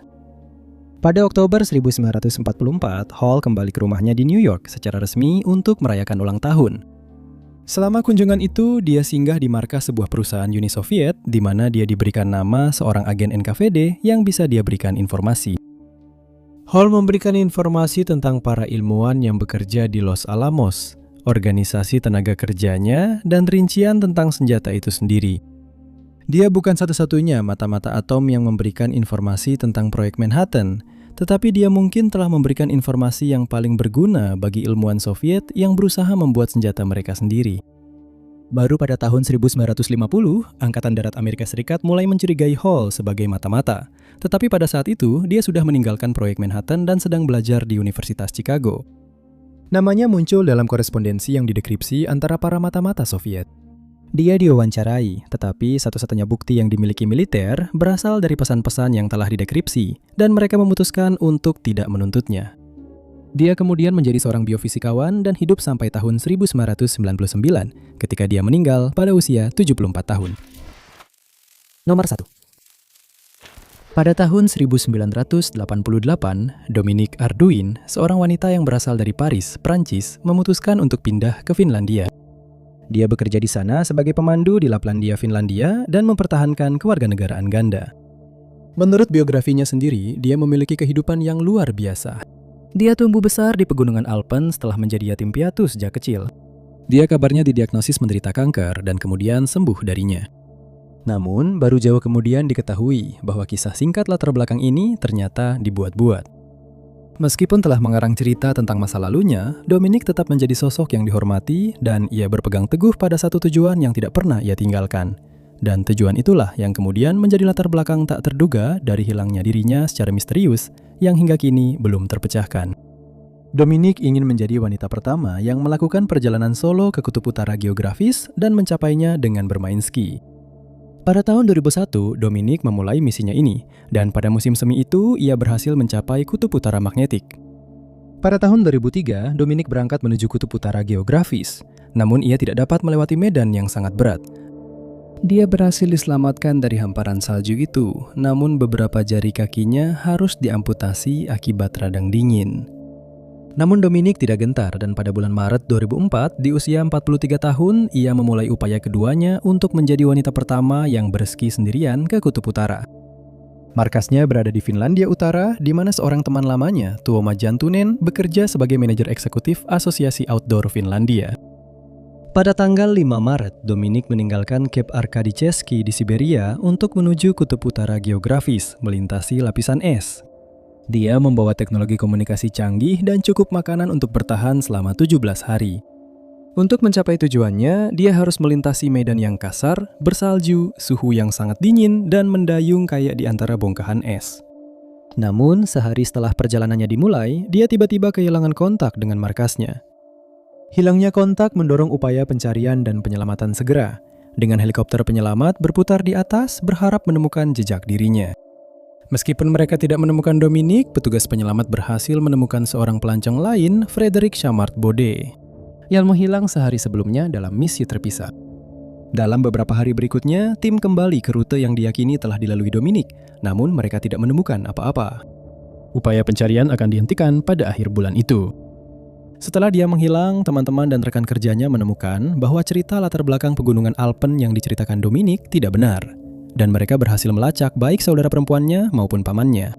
Pada Oktober 1944, Hall kembali ke rumahnya di New York secara resmi untuk merayakan ulang tahun. Selama kunjungan itu, dia singgah di markas sebuah perusahaan Uni Soviet, di mana dia diberikan nama seorang agen NKVD yang bisa dia berikan informasi. Hall memberikan informasi tentang para ilmuwan yang bekerja di Los Alamos, organisasi tenaga kerjanya, dan rincian tentang senjata itu sendiri. Dia bukan satu-satunya mata-mata atom yang memberikan informasi tentang proyek Manhattan, tetapi dia mungkin telah memberikan informasi yang paling berguna bagi ilmuwan Soviet yang berusaha membuat senjata mereka sendiri. Baru pada tahun 1950, Angkatan Darat Amerika Serikat mulai mencurigai Hall sebagai mata-mata. Tetapi pada saat itu, dia sudah meninggalkan proyek Manhattan dan sedang belajar di Universitas Chicago. Namanya muncul dalam korespondensi yang didekripsi antara para mata-mata Soviet. Dia diwawancarai, tetapi satu-satunya bukti yang dimiliki militer berasal dari pesan-pesan yang telah didekripsi, dan mereka memutuskan untuk tidak menuntutnya. Dia kemudian menjadi seorang biofisikawan dan hidup sampai tahun 1999, ketika dia meninggal pada usia 74 tahun. Nomor 1. Pada tahun 1988, Dominique Arduin, seorang wanita yang berasal dari Paris, Prancis, memutuskan untuk pindah ke Finlandia. Dia bekerja di sana sebagai pemandu di Laplandia, Finlandia, dan mempertahankan kewarganegaraan ganda. Menurut biografinya sendiri, dia memiliki kehidupan yang luar biasa. Dia tumbuh besar di pegunungan Alpen setelah menjadi yatim piatu sejak kecil. Dia kabarnya didiagnosis menderita kanker dan kemudian sembuh darinya. Namun, baru jauh kemudian diketahui bahwa kisah singkat latar belakang ini ternyata dibuat-buat. Meskipun telah mengarang cerita tentang masa lalunya, Dominique tetap menjadi sosok yang dihormati dan ia berpegang teguh pada satu tujuan yang tidak pernah ia tinggalkan. Dan tujuan itulah yang kemudian menjadi latar belakang tak terduga dari hilangnya dirinya secara misterius yang hingga kini belum terpecahkan. Dominique ingin menjadi wanita pertama yang melakukan perjalanan solo ke kutub utara geografis dan mencapainya dengan bermain ski. Pada tahun 2001, Dominique memulai misinya ini, dan pada musim semi itu, ia berhasil mencapai kutub utara magnetik. Pada tahun 2003, Dominique berangkat menuju kutub utara geografis, namun ia tidak dapat melewati medan yang sangat berat. Dia berhasil diselamatkan dari hamparan salju itu, namun beberapa jari kakinya harus diamputasi akibat radang dingin. Namun Dominique tidak gentar dan pada bulan Maret 2004, di usia 43 tahun, ia memulai upaya keduanya untuk menjadi wanita pertama yang berski sendirian ke kutub utara. Markasnya berada di Finlandia Utara, di mana seorang teman lamanya, Tuomas Jantunen, bekerja sebagai manajer eksekutif Asosiasi Outdoor Finlandia. Pada tanggal 5 Maret, Dominique meninggalkan Cape Arkadicheski di Siberia untuk menuju kutub utara geografis, melintasi lapisan es. Dia membawa teknologi komunikasi canggih dan cukup makanan untuk bertahan selama 17 hari. Untuk mencapai tujuannya, dia harus melintasi medan yang kasar, bersalju, suhu yang sangat dingin, dan mendayung kayak di antara bongkahan es. Namun, sehari setelah perjalanannya dimulai, dia tiba-tiba kehilangan kontak dengan markasnya. Hilangnya kontak mendorong upaya pencarian dan penyelamatan segera, dengan helikopter penyelamat berputar di atas berharap menemukan jejak dirinya. Meskipun mereka tidak menemukan Dominique, petugas penyelamat berhasil menemukan seorang pelancong lain, Frederick Chamart Baudet, yang menghilang sehari sebelumnya dalam misi terpisah. Dalam beberapa hari berikutnya, tim kembali ke rute yang diyakini telah dilalui Dominique, namun mereka tidak menemukan apa-apa. Upaya pencarian akan dihentikan pada akhir bulan itu. Setelah dia menghilang, teman-teman dan rekan kerjanya menemukan bahwa cerita latar belakang pegunungan Alpen yang diceritakan Dominique tidak benar. Dan mereka berhasil melacak baik saudara perempuannya maupun pamannya.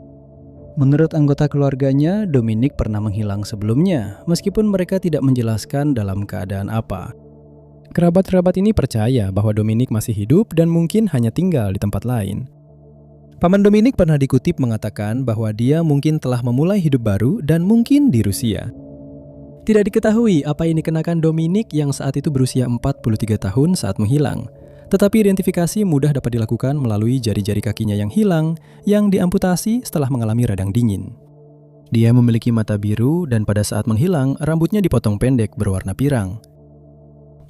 Menurut anggota keluarganya, Dominique pernah menghilang sebelumnya, meskipun mereka tidak menjelaskan dalam keadaan apa. Kerabat-kerabat ini percaya bahwa Dominique masih hidup dan mungkin hanya tinggal di tempat lain. Paman Dominic pernah dikutip mengatakan bahwa dia mungkin telah memulai hidup baru dan mungkin di Rusia. Tidak diketahui apa yang dikenakan Dominic yang saat itu berusia 43 tahun saat menghilang. Tetapi identifikasi mudah dapat dilakukan melalui jari-jari kakinya yang hilang yang diamputasi setelah mengalami radang dingin. Dia memiliki mata biru dan pada saat menghilang, rambutnya dipotong pendek berwarna pirang.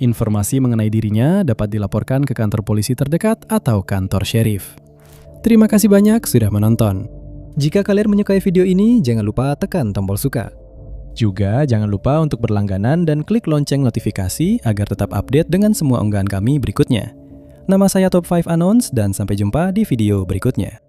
Informasi mengenai dirinya dapat dilaporkan ke kantor polisi terdekat atau kantor sheriff. Terima kasih banyak sudah menonton. Jika kalian menyukai video ini, jangan lupa tekan tombol suka. Juga jangan lupa untuk berlangganan dan klik lonceng notifikasi agar tetap update dengan semua unggahan kami berikutnya. Nama saya Top 5 Announce dan sampai jumpa di video berikutnya.